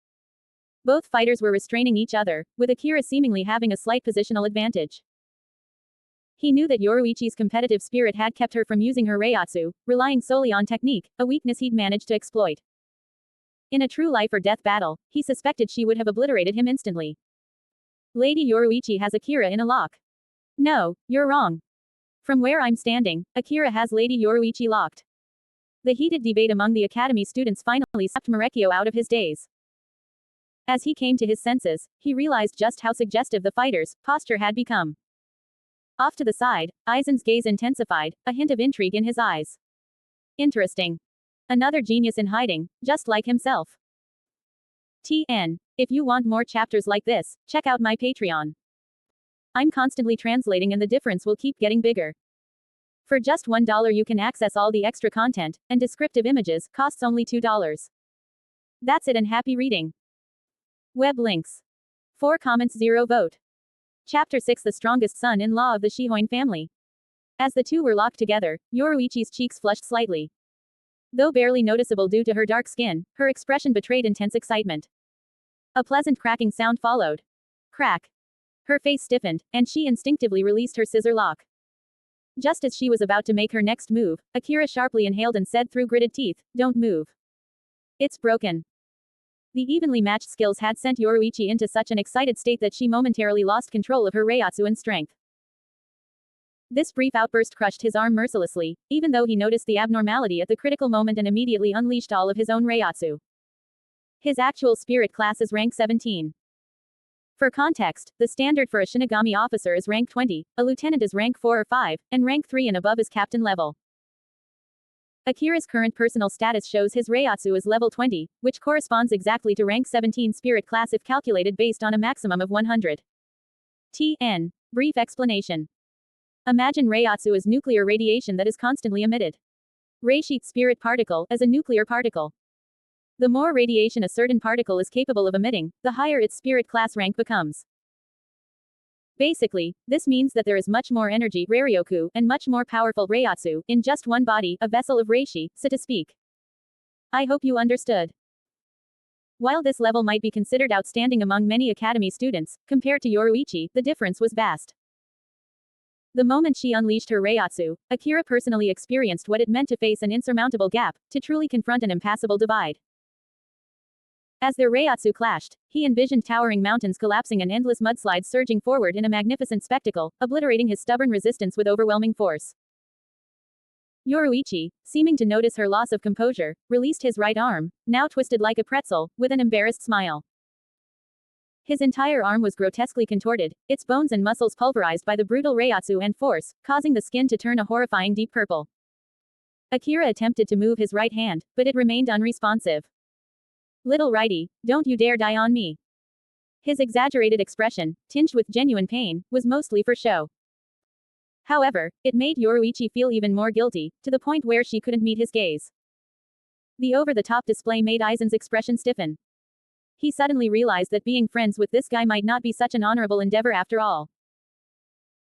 Both fighters were restraining each other, with Akira seemingly having a slight positional advantage. He knew that Yoruichi's competitive spirit had kept her from using her Reiatsu, relying solely on technique, a weakness he'd managed to exploit. In a true life-or-death battle, he suspected she would have obliterated him instantly. Lady Yoruichi has Akira in a lock. No, you're wrong. From where I'm standing, Akira has Lady Yoruichi locked. The heated debate among the academy students finally snapped Marekio out of his daze. As he came to his senses, he realized just how suggestive the fighter's posture had become. Off to the side, Aizen's gaze intensified, a hint of intrigue in his eyes. Interesting. Another genius in hiding, just like himself. TN. If you want more chapters like this, check out my Patreon. I'm constantly translating and the difference will keep getting bigger. For just $1 you can access all the extra content, and descriptive images, costs only $2. That's it and happy reading. Web links. 4 comments 0 vote. Chapter 6 The Strongest Son-in-Law of the Shihoin Family. As the two were locked together, Yoruichi's cheeks flushed slightly. Though barely noticeable due to her dark skin, her expression betrayed intense excitement. A pleasant cracking sound followed. Crack. Her face stiffened, and she instinctively released her scissor lock. Just as she was about to make her next move, Akira sharply inhaled and said through gritted teeth, "Don't move. It's broken." The evenly matched skills had sent Yoruichi into such an excited state that she momentarily lost control of her Reiatsu and strength. This brief outburst crushed his arm mercilessly, even though he noticed the abnormality at the critical moment and immediately unleashed all of his own Reiatsu. His actual spirit class is rank 17. For context, the standard for a Shinigami officer is rank 20, a lieutenant is rank 4 or 5, and rank 3 and above is captain level. Akira's current personal status shows his Reiatsu is level 20, which corresponds exactly to rank 17 spirit class if calculated based on a maximum of 100. TN. Brief explanation. Imagine Reiatsu as nuclear radiation that is constantly emitted. Reishi's spirit particle is a nuclear particle. The more radiation a certain particle is capable of emitting, the higher its spirit class rank becomes. Basically, this means that there is much more energy, Reiryoku, and much more powerful Reiatsu, in just one body, a vessel of Reishi, so to speak. I hope you understood. While this level might be considered outstanding among many academy students, compared to Yoruichi, the difference was vast. The moment she unleashed her Reiatsu, Akira personally experienced what it meant to face an insurmountable gap, to truly confront an impassable divide. As their Reiatsu clashed, he envisioned towering mountains collapsing and endless mudslides surging forward in a magnificent spectacle, obliterating his stubborn resistance with overwhelming force. Yoruichi, seeming to notice her loss of composure, released his right arm, now twisted like a pretzel, with an embarrassed smile. His entire arm was grotesquely contorted, its bones and muscles pulverized by the brutal Reiatsu and force, causing the skin to turn a horrifying deep purple. Akira attempted to move his right hand, but it remained unresponsive. Little righty, don't you dare die on me. His exaggerated expression, tinged with genuine pain, was mostly for show. However, it made Yoruichi feel even more guilty, to the point where she couldn't meet his gaze. The over-the-top display made Aizen's expression stiffen. He suddenly realized that being friends with this guy might not be such an honorable endeavor after all.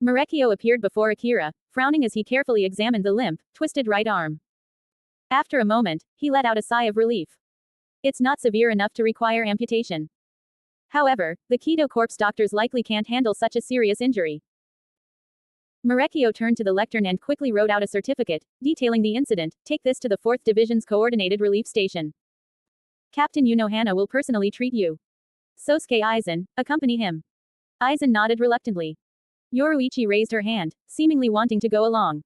Marekio appeared before Akira, frowning as he carefully examined the limp, twisted right arm. After a moment, he let out a sigh of relief. It's not severe enough to require amputation. However, the Kido Corp's doctors likely can't handle such a serious injury. Marekio turned to the lectern and quickly wrote out a certificate, detailing the incident. Take this to the 4th Division's Coordinated Relief Station. Captain Unohana will personally treat you. Sosuke Aizen, accompany him. Aizen nodded reluctantly. Yoruichi raised her hand, seemingly wanting to go along.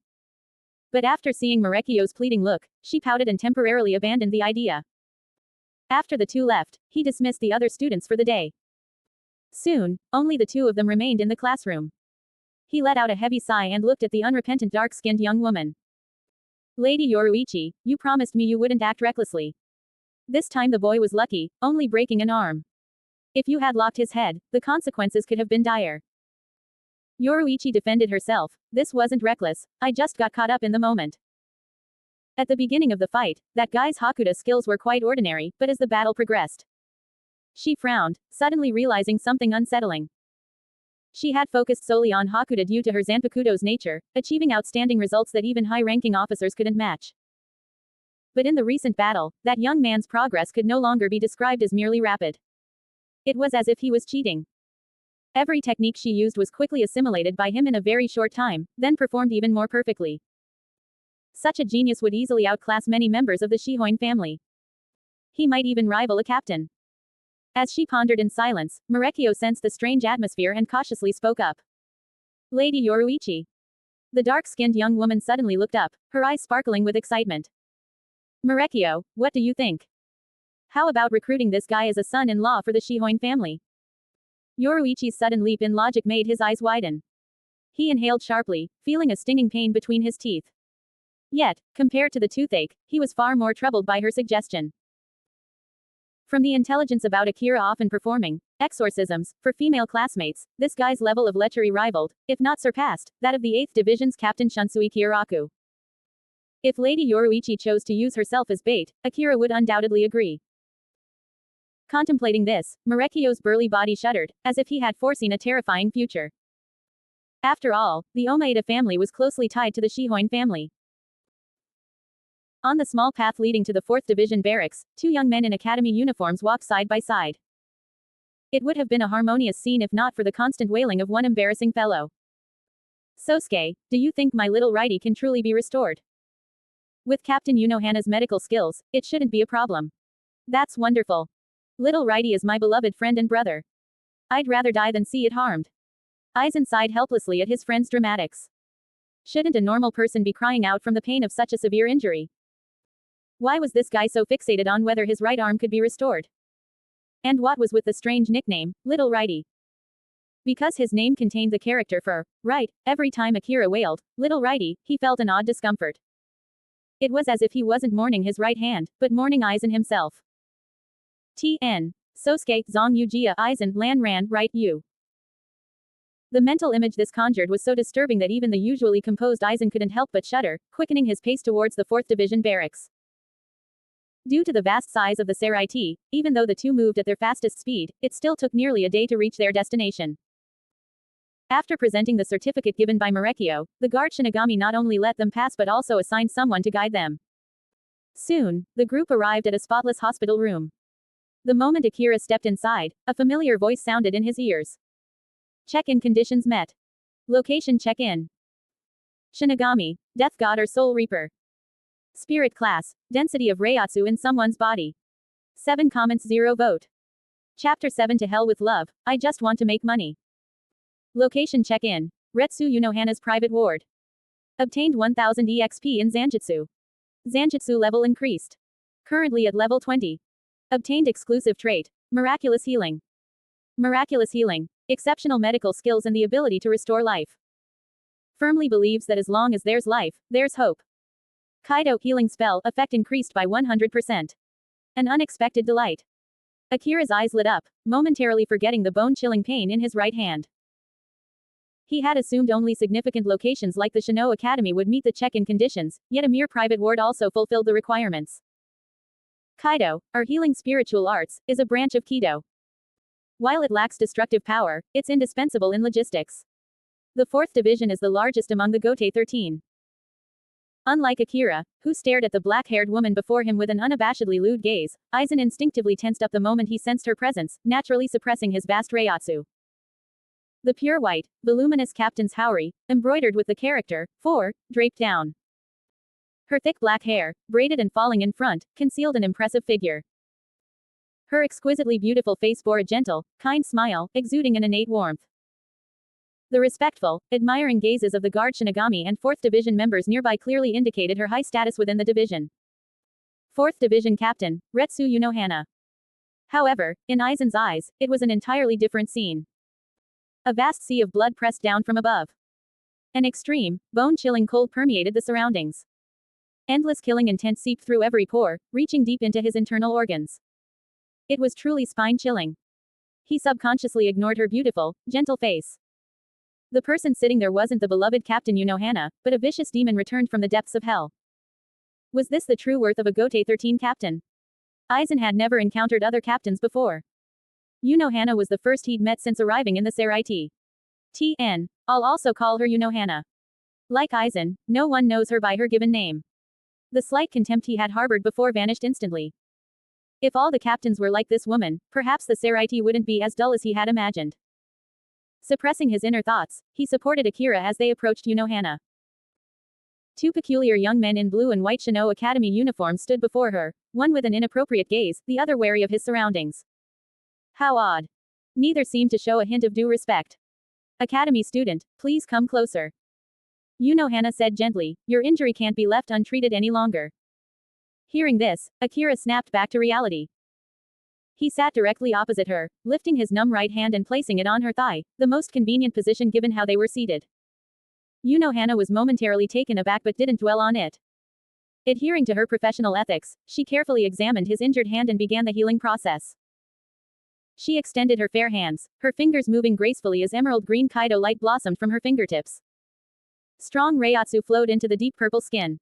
But after seeing Marekio's pleading look, she pouted and temporarily abandoned the idea. After the two left, he dismissed the other students for the day. Soon, only the two of them remained in the classroom. He let out a heavy sigh and looked at the unrepentant dark-skinned young woman. Lady Yoruichi, you promised me you wouldn't act recklessly. This time the boy was lucky, only breaking an arm. If you had locked his head, the consequences could have been dire. Yoruichi defended herself. This wasn't reckless, I just got caught up in the moment. At the beginning of the fight, that guy's Hakuda skills were quite ordinary, but as the battle progressed, she frowned, suddenly realizing something unsettling. She had focused solely on Hakuda due to her Zanpakuto's nature, achieving outstanding results that even high-ranking officers couldn't match. But in the recent battle, that young man's progress could no longer be described as merely rapid. It was as if he was cheating. Every technique she used was quickly assimilated by him in a very short time, then performed even more perfectly. Such a genius would easily outclass many members of the Shihoin family. He might even rival a captain. As she pondered in silence, Marekio sensed the strange atmosphere and cautiously spoke up. Lady Yoruichi. The dark-skinned young woman suddenly looked up, her eyes sparkling with excitement. Marekio, what do you think? How about recruiting this guy as a son-in-law for the Shihoin family? Yoruichi's sudden leap in logic made his eyes widen. He inhaled sharply, feeling a stinging pain between his teeth. Yet, compared to the toothache, he was far more troubled by her suggestion. From the intelligence about Akira often performing exorcisms for female classmates, this guy's level of lechery rivaled, if not surpassed, that of the 8th Division's Captain Shunsui Kyoraku. If Lady Yoruichi chose to use herself as bait, Akira would undoubtedly agree. Contemplating this, Marekio's burly body shuddered, as if he had foreseen a terrifying future. After all, the Omaeda family was closely tied to the Shihoin family. On the small path leading to the 4th Division barracks, two young men in academy uniforms walked side by side. It would have been a harmonious scene if not for the constant wailing of one embarrassing fellow. Sosuke, do you think my little righty can truly be restored? With Captain Unohana's medical skills, it shouldn't be a problem. That's wonderful. Little righty is my beloved friend and brother. I'd rather die than see it harmed. Aizen sighed helplessly at his friend's dramatics. Shouldn't a normal person be crying out from the pain of such a severe injury? Why was this guy so fixated on whether his right arm could be restored? And what was with the strange nickname, Little Righty? Because his name contained the character for right, every time Akira wailed, Little Righty, he felt an odd discomfort. It was as if he wasn't mourning his right hand, but mourning Aizen himself. T.N. Sosuke, Zong Yujia, Aizen, Lan Ran, right you. The mental image this conjured was so disturbing that even the usually composed Aizen couldn't help but shudder, quickening his pace towards the 4th Division barracks. Due to the vast size of the Seraiti, even though the two moved at their fastest speed, it still took nearly a day to reach their destination. After presenting the certificate given by Marekio, the guard Shinigami not only let them pass but also assigned someone to guide them. Soon, the group arrived at a spotless hospital room. The moment Akira stepped inside, a familiar voice sounded in his ears. Check-in conditions met. Location check-in. Shinigami, Death God or Soul Reaper. Spirit class, density of Reiatsu in someone's body. 7 comments 0 vote. Chapter 7 To Hell with Love, I just want to make money. Location check-in. Retsu Unohana's private ward. Obtained 1000 EXP in Zanjutsu. Zanjutsu level increased. Currently at level 20. Obtained exclusive trait. Miraculous healing. Miraculous healing. Exceptional medical skills and the ability to restore life. Firmly believes that as long as there's life, there's hope. Kaido healing spell effect increased by 100%. An unexpected delight. Akira's eyes lit up, momentarily forgetting the bone-chilling pain in his right hand. He had assumed only significant locations like the Shino Academy would meet the check-in conditions, yet a mere private ward also fulfilled the requirements. Kaido, or healing spiritual arts, is a branch of Kido. While it lacks destructive power, it's indispensable in logistics. The 4th Division is the largest among the Gotei 13. Unlike Akira, who stared at the black-haired woman before him with an unabashedly lewd gaze, Aizen instinctively tensed up the moment he sensed her presence, naturally suppressing his vast Reiatsu. The pure white, voluminous captain's houri, embroidered with the character, 4, draped down. Her thick black hair, braided and falling in front, concealed an impressive figure. Her exquisitely beautiful face bore a gentle, kind smile, exuding an innate warmth. The respectful, admiring gazes of the guard Shinigami and 4th Division members nearby clearly indicated her high status within the division. 4th Division Captain, Retsu Unohana. However, in Aizen's eyes, it was an entirely different scene. A vast sea of blood pressed down from above. An extreme, bone-chilling cold permeated the surroundings. Endless killing intent seeped through every pore, reaching deep into his internal organs. It was truly spine-chilling. He subconsciously ignored her beautiful, gentle face. The person sitting there wasn't the beloved Captain Unohana, but a vicious demon returned from the depths of hell. Was this the true worth of a Gote 13 captain? Aizen had never encountered other captains before. Unohana was the first he'd met since arriving in the Serai TN. I'll also call her Unohana. Like Aizen, no one knows her by her given name. The slight contempt he had harbored before vanished instantly. If all the captains were like this woman, perhaps the Serai wouldn't be as dull as he had imagined. Suppressing his inner thoughts, he supported Akira as they approached Unohana. Two peculiar young men in blue and white Shino Academy uniforms stood before her, one with an inappropriate gaze, the other wary of his surroundings. How odd. Neither seemed to show a hint of due respect. Academy student, please come closer. Unohana said gently, your injury can't be left untreated any longer. Hearing this, Akira snapped back to reality. He sat directly opposite her, lifting his numb right hand and placing it on her thigh, the most convenient position given how they were seated. Unohana was momentarily taken aback but didn't dwell on it. Adhering to her professional ethics, she carefully examined his injured hand and began the healing process. She extended her fair hands, her fingers moving gracefully as emerald green Kaido light blossomed from her fingertips. Strong Reiatsu flowed into the deep purple skin.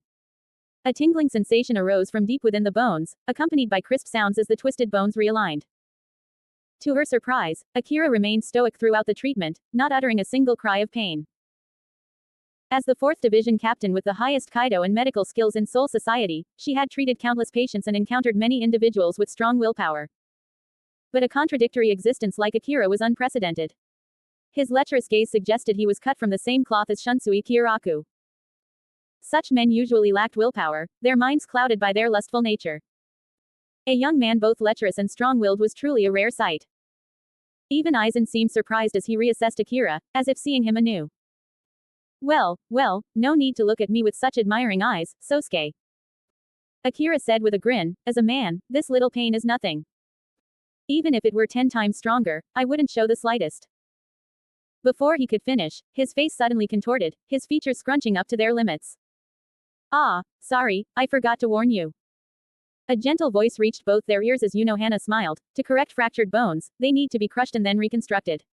A tingling sensation arose from deep within the bones, accompanied by crisp sounds as the twisted bones realigned. To her surprise, Akira remained stoic throughout the treatment, not uttering a single cry of pain. As the 4th Division captain with the highest Kaido and medical skills in Soul Society, she had treated countless patients and encountered many individuals with strong willpower. But a contradictory existence like Akira was unprecedented. His lecherous gaze suggested he was cut from the same cloth as Shunsui Kyoraku. Such men usually lacked willpower, their minds clouded by their lustful nature. A young man both lecherous and strong-willed was truly a rare sight. Even Aizen seemed surprised as he reassessed Akira, as if seeing him anew. Well, no need to look at me with such admiring eyes, Sosuke. Akira said with a grin, as a man, this little pain is nothing. Even if it were 10 times stronger, I wouldn't show the slightest. Before he could finish, his face suddenly contorted, his features scrunching up to their limits. Ah, sorry, I forgot to warn you. A gentle voice reached both their ears as Unohana smiled. To correct fractured bones, they need to be crushed and then reconstructed.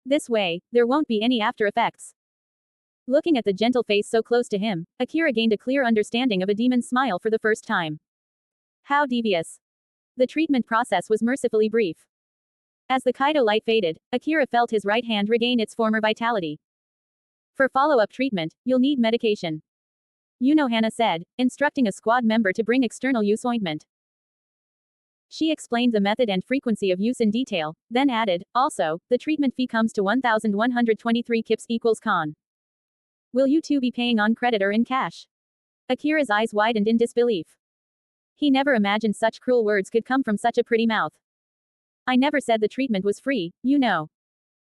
This way, there won't be any after effects. Looking at the gentle face so close to him, Akira gained a clear understanding of a demon's smile for the first time. How devious. The treatment process was mercifully brief. As the Kaido light faded, Akira felt his right hand regain its former vitality. For follow-up treatment, you'll need medication. Unohana said, instructing a squad member to bring external use ointment. She explained the method and frequency of use in detail, then added, also, the treatment fee comes to 1,123 kips equals con. Will you two be paying on credit or in cash? Akira's eyes widened in disbelief. He never imagined such cruel words could come from such a pretty mouth. I never said the treatment was free, you know.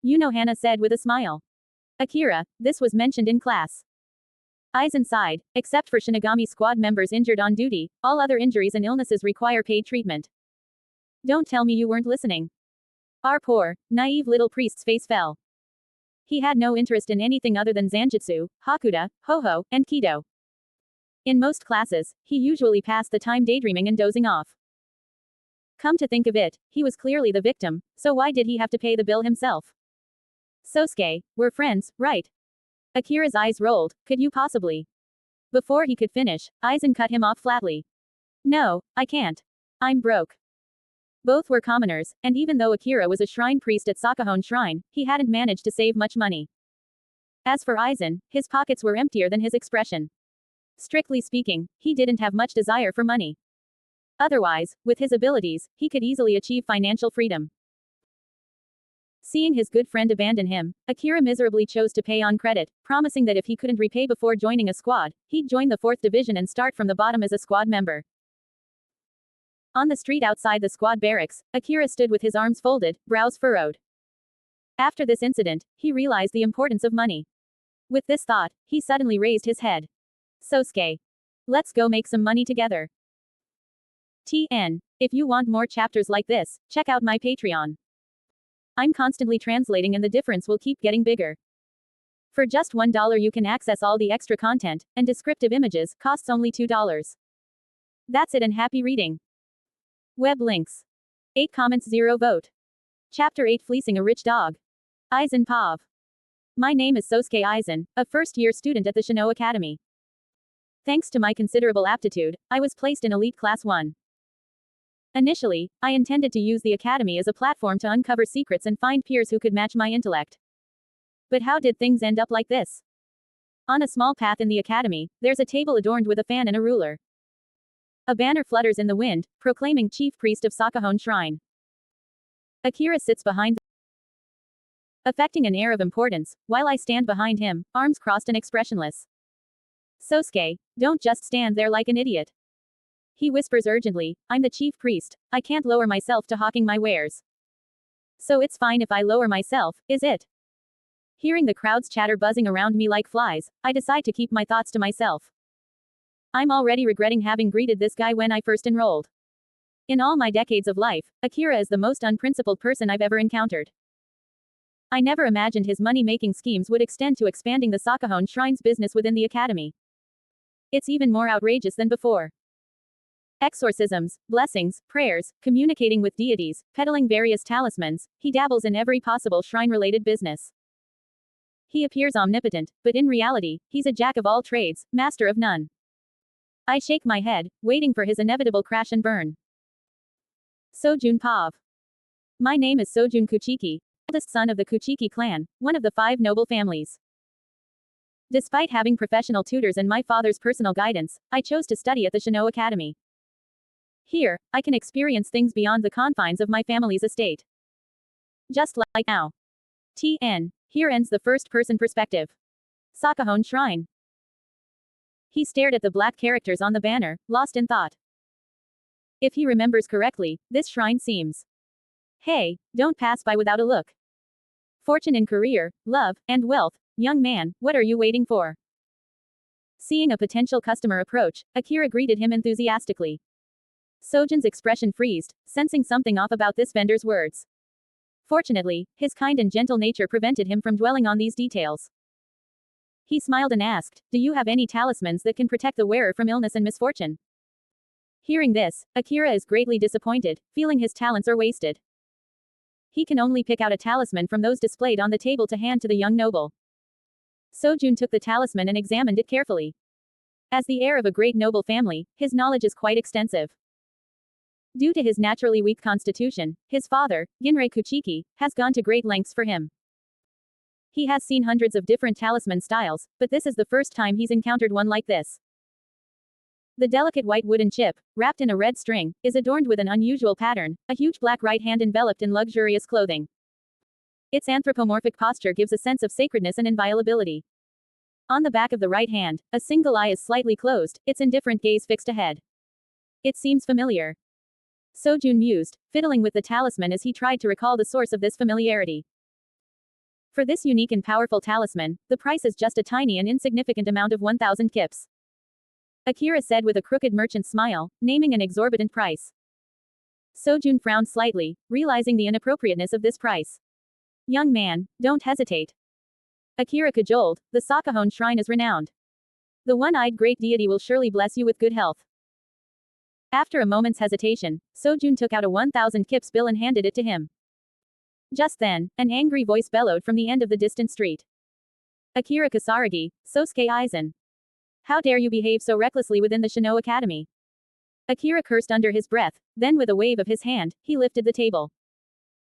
Unohana said with a smile. Akira, this was mentioned in class. Aizen sighed, except for Shinigami squad members injured on duty, all other injuries and illnesses require paid treatment. Don't tell me you weren't listening. Our poor, naive little priest's face fell. He had no interest in anything other than Zanjutsu, Hakuda, Ho-Ho, and Kido. In most classes, he usually passed the time daydreaming and dozing off. Come to think of it, he was clearly the victim, so why did he have to pay the bill himself? Sosuke, we're friends, right? Akira's eyes rolled, could you possibly? Before he could finish, Aizen cut him off flatly. No, I can't. I'm broke. Both were commoners, and even though Akira was a shrine priest at Sakahone Shrine, he hadn't managed to save much money. As for Aizen, his pockets were emptier than his expression. Strictly speaking, he didn't have much desire for money. Otherwise, with his abilities, he could easily achieve financial freedom. Seeing his good friend abandon him, Akira miserably chose to pay on credit, promising that if he couldn't repay before joining a squad, he'd join the 4th Division and start from the bottom as a squad member. On the street outside the squad barracks, Akira stood with his arms folded, brows furrowed. After this incident, he realized the importance of money. With this thought, he suddenly raised his head. Sosuke. Let's go make some money together. TN. If you want more chapters like this, check out my Patreon. I'm constantly translating and the difference will keep getting bigger. For just $1 you can access all the extra content, and descriptive images, costs only $2. That's it and happy reading. Web links. 8 comments 0 vote. Chapter 8 Fleecing a Rich Dog. Aizen Pav. My name is Sosuke Aizen, a first-year student at the Shino Academy. Thanks to my considerable aptitude, I was placed in Elite Class 1. Initially, I intended to use the academy as a platform to uncover secrets and find peers who could match my intellect. But how did things end up like this? On a small path in the academy, there's a table adorned with a fan and a ruler. A banner flutters in the wind, proclaiming Chief Priest of Sakahon Shrine. Akira sits behind, affecting an air of importance, while I stand behind him, arms crossed and expressionless. Sosuke, don't just stand there like an idiot. He whispers urgently, I'm the chief priest, I can't lower myself to hawking my wares. So it's fine if I lower myself, is it? Hearing the crowd's chatter buzzing around me like flies, I decide to keep my thoughts to myself. I'm already regretting having greeted this guy when I first enrolled. In all my decades of life, Akira is the most unprincipled person I've ever encountered. I never imagined his money-making schemes would extend to expanding the Sakahon Shrine's business within the academy. It's even more outrageous than before. Exorcisms, blessings, prayers, communicating with deities, peddling various talismans, he dabbles in every possible shrine-related business. He appears omnipotent, but in reality, he's a jack of all trades, master of none. I shake my head, waiting for his inevitable crash and burn. Sojun Pav. My name is Sojun Kuchiki, eldest son of the Kuchiki clan, one of the 5 noble families. Despite having professional tutors and my father's personal guidance, I chose to study at the Shino Academy. Here, I can experience things beyond the confines of my family's estate. Just like now. TN. Here ends the first-person perspective. Sakahon Shrine. He stared at the black characters on the banner, lost in thought. If he remembers correctly, this shrine seems. Hey, don't pass by without a look. Fortune in career, love, and wealth, young man, what are you waiting for? Seeing a potential customer approach, Akira greeted him enthusiastically. Sojun's expression freezed, sensing something off about this vendor's words. Fortunately, his kind and gentle nature prevented him from dwelling on these details. He smiled and asked, do you have any talismans that can protect the wearer from illness and misfortune? Hearing this, Akira is greatly disappointed, feeling his talents are wasted. He can only pick out a talisman from those displayed on the table to hand to the young noble. Sojun took the talisman and examined it carefully. As the heir of a great noble family, his knowledge is quite extensive. Due to his naturally weak constitution, his father, Genryūsai Kuchiki, has gone to great lengths for him. He has seen hundreds of different talisman styles, but this is the first time he's encountered one like this. The delicate white wooden chip, wrapped in a red string, is adorned with an unusual pattern, a huge black right hand enveloped in luxurious clothing. Its anthropomorphic posture gives a sense of sacredness and inviolability. On the back of the right hand, a single eye is slightly closed, its indifferent gaze fixed ahead. It seems familiar. Sojun mused, fiddling with the talisman as he tried to recall the source of this familiarity. For this unique and powerful talisman, the price is just a tiny and insignificant amount of 1,000 kips. Akira said with a crooked merchant smile, naming an exorbitant price. Sojun frowned slightly, realizing the inappropriateness of this price. Young man, don't hesitate. Akira cajoled, the Sakahon Shrine is renowned. The one-eyed great deity will surely bless you with good health. After a moment's hesitation, Sojun took out a 1,000 kips bill and handed it to him. Just then, an angry voice bellowed from the end of the distant street. Akira Kisaragi, Sosuke Aizen. How dare you behave so recklessly within the Shino Academy? Akira cursed under his breath, then with a wave of his hand, he lifted the table.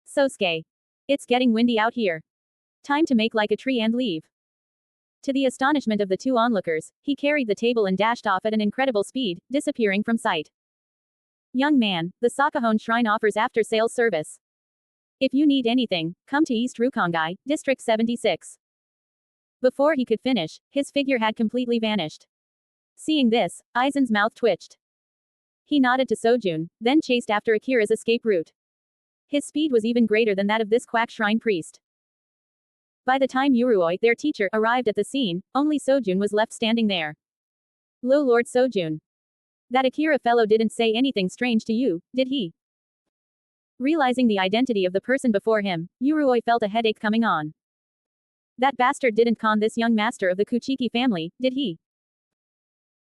Sosuke. It's getting windy out here. Time to make like a tree and leave. To the astonishment of the 2 onlookers, he carried the table and dashed off at an incredible speed, disappearing from sight. Young man, the Sakahon Shrine offers after-sales service. If you need anything, come to East Rukongai, District 76. Before he could finish, his figure had completely vanished. Seeing this, Aizen's mouth twitched. He nodded to Sojun, then chased after Akira's escape route. His speed was even greater than that of this quack shrine priest. By the time Yurui, their teacher, arrived at the scene, only Sojun was left standing there. Lo Lord Sojun. That Akira fellow didn't say anything strange to you, did he? Realizing the identity of the person before him, Yurui felt a headache coming on. That bastard didn't con this young master of the Kuchiki family, did he?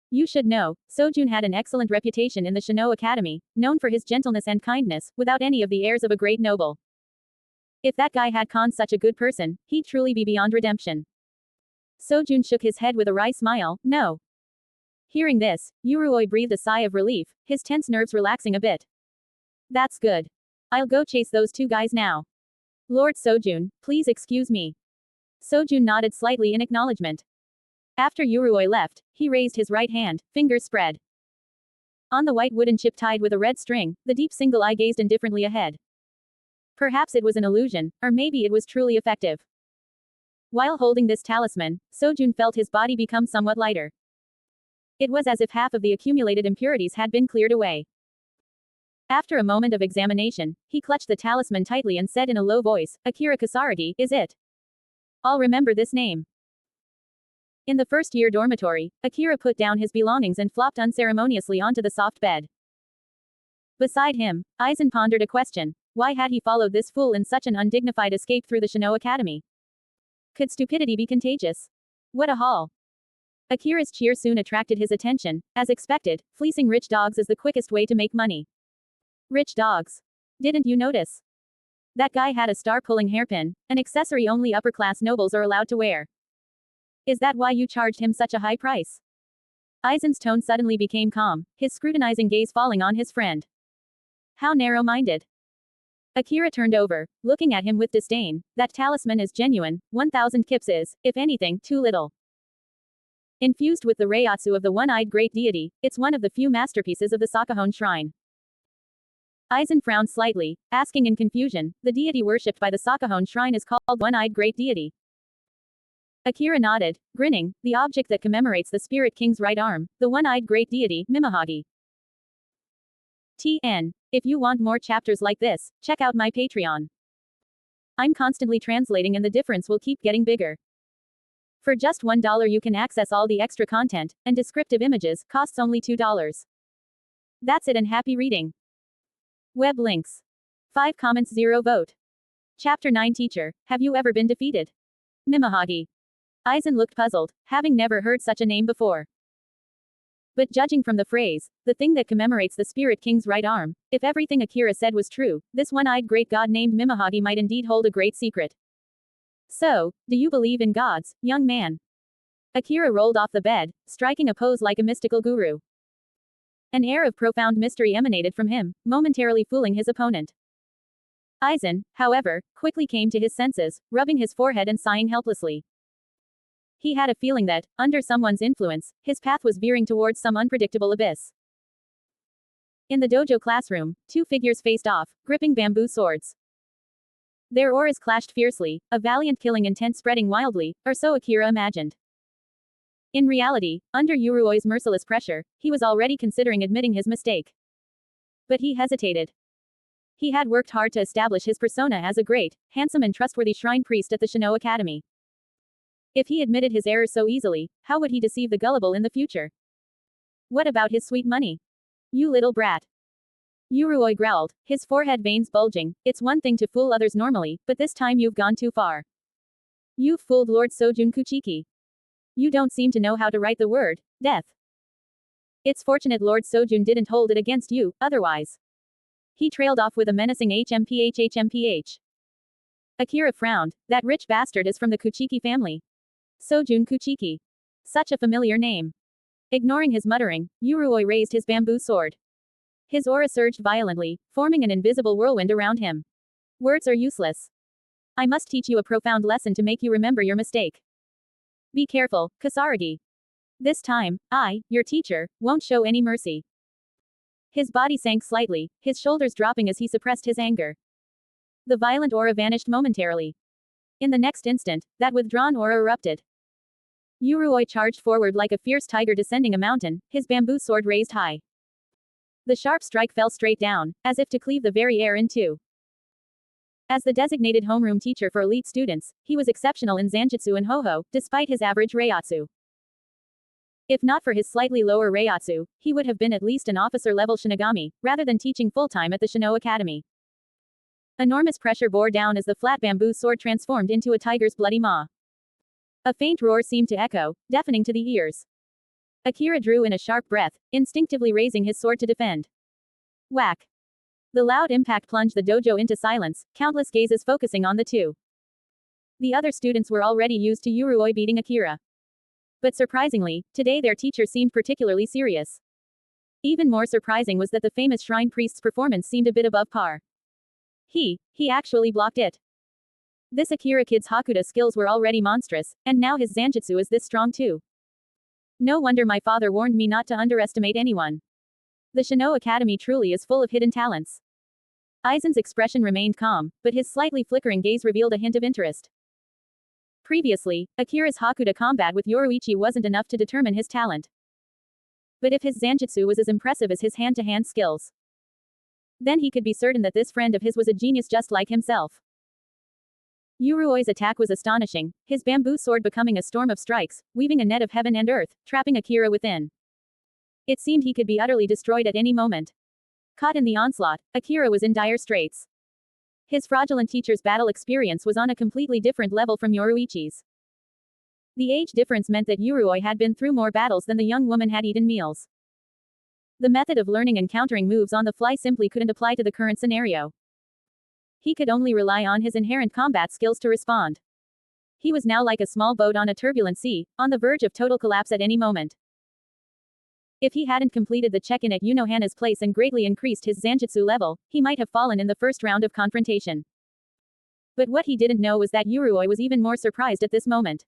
You should know, Sojun had an excellent reputation in the Shino Academy, known for his gentleness and kindness, without any of the airs of a great noble. If that guy had conned such a good person, he'd truly be beyond redemption. Sojun shook his head with a wry smile, no. Hearing this, Yurui breathed a sigh of relief, his tense nerves relaxing a bit. That's good. I'll go chase those two guys now. Lord Sojun, please excuse me. Sojun nodded slightly in acknowledgement. After Yurui left, he raised his right hand, fingers spread. On the white wooden chip tied with a red string, the deep single eye gazed indifferently ahead. Perhaps it was an illusion, or maybe it was truly effective. While holding this talisman, Sojun felt his body become somewhat lighter. It was as if half of the accumulated impurities had been cleared away. After a moment of examination, he clutched the talisman tightly and said in a low voice, Akira Kisaragi, is it? I'll remember this name. In the first-year dormitory, Akira put down his belongings and flopped unceremoniously onto the soft bed. Beside him, Aizen pondered a question. Why had he followed this fool in such an undignified escape through the Shino Academy? Could stupidity be contagious? What a haul. Akira's cheer soon attracted his attention. As expected, fleecing rich dogs is the quickest way to make money. Rich dogs. Didn't you notice? That guy had a star-pulling hairpin, an accessory only upper-class nobles are allowed to wear. Is that why you charged him such a high price? Aizen's tone suddenly became calm, his scrutinizing gaze falling on his friend. How narrow-minded. Akira turned over, looking at him with disdain. That talisman is genuine, 1,000 kips is, if anything, too little. Infused with the Reiatsu of the one-eyed great deity, it's one of the few masterpieces of the Sakahon shrine. Aizen frowned slightly, asking in confusion, the deity worshipped by the Sakahon shrine is called one-eyed great deity. Akira nodded, grinning, the object that commemorates the Spirit King's right arm, the one-eyed great deity, Mimihagi. TN. If you want more chapters like this, check out my Patreon. I'm constantly translating and the difference will keep getting bigger. For just $1 you can access all the extra content, and descriptive images, costs only $2. That's it and happy reading. Web links. 5 comments 0 vote. Chapter 9 Teacher, have you ever been defeated? Mimihagi. Aizen looked puzzled, having never heard such a name before. But judging from the phrase, the thing that commemorates the Spirit King's right arm, if everything Akira said was true, this one-eyed great god named Mimihagi might indeed hold a great secret. So, do you believe in gods, young man? Akira rolled off the bed, striking a pose like a mystical guru. An air of profound mystery emanated from him, momentarily fooling his opponent. Aizen, however, quickly came to his senses, rubbing his forehead and sighing helplessly. He had a feeling that, under someone's influence, his path was veering towards some unpredictable abyss. In the dojo classroom, two figures faced off, gripping bamboo swords. Their auras clashed fiercely, a valiant killing intent spreading wildly, or so Akira imagined. In reality, under Yuruoi's merciless pressure, he was already considering admitting his mistake. But he hesitated. He had worked hard to establish his persona as a great, handsome and trustworthy shrine priest at the Shino Academy. If he admitted his errors so easily, how would he deceive the gullible in the future? What about his sweet money? You little brat. Yurui growled, his forehead veins bulging. It's one thing to fool others normally, but this time you've gone too far. You've fooled Lord Sojun Kuchiki. You don't seem to know how to write the word, death. It's fortunate Lord Sojun didn't hold it against you, otherwise. He trailed off with a menacing HMPH. Akira frowned, that rich bastard is from the Kuchiki family. Sojun Kuchiki. Such a familiar name. Ignoring his muttering, Yurui raised his bamboo sword. His aura surged violently, forming an invisible whirlwind around him. Words are useless. I must teach you a profound lesson to make you remember your mistake. Be careful, Kisaragi. This time, I, your teacher, won't show any mercy. His body sank slightly, his shoulders dropping as he suppressed his anger. The violent aura vanished momentarily. In the next instant, that withdrawn aura erupted. Yhwach charged forward like a fierce tiger descending a mountain, his bamboo sword raised high. The sharp strike fell straight down, as if to cleave the very air in two. As the designated homeroom teacher for elite students, he was exceptional in Zanjutsu and Hoho, despite his average Reiatsu. If not for his slightly lower Reiatsu, he would have been at least an officer-level Shinigami, rather than teaching full-time at the Shino Academy. Enormous pressure bore down as the flat bamboo sword transformed into a tiger's bloody maw. A faint roar seemed to echo, deafening to the ears. Akira drew in a sharp breath, instinctively raising his sword to defend. Whack! The loud impact plunged the dojo into silence, countless gazes focusing on the two. The other students were already used to Yhwach beating Akira. But surprisingly, today their teacher seemed particularly serious. Even more surprising was that the famous shrine priest's performance seemed a bit above par. He actually blocked it. This Akira kid's Hakuda skills were already monstrous, and now his Zanjutsu is this strong too. No wonder my father warned me not to underestimate anyone. The Shino Academy truly is full of hidden talents. Aizen's expression remained calm, but his slightly flickering gaze revealed a hint of interest. Previously, Akira's Hakuda combat with Yoruichi wasn't enough to determine his talent. But if his Zanjutsu was as impressive as his hand-to-hand skills, then he could be certain that this friend of his was a genius just like himself. Yhwach's attack was astonishing, his bamboo sword becoming a storm of strikes, weaving a net of heaven and earth, trapping Akira within. It seemed he could be utterly destroyed at any moment. Caught in the onslaught, Akira was in dire straits. His fraudulent teacher's battle experience was on a completely different level from Yoruichi's. The age difference meant that Yhwach had been through more battles than the young woman had eaten meals. The method of learning and countering moves on the fly simply couldn't apply to the current scenario. He could only rely on his inherent combat skills to respond. He was now like a small boat on a turbulent sea, on the verge of total collapse at any moment. If he hadn't completed the check-in at Unohana's place and greatly increased his Zanjutsu level, he might have fallen in the first round of confrontation. But what he didn't know was that Yhwach was even more surprised at this moment.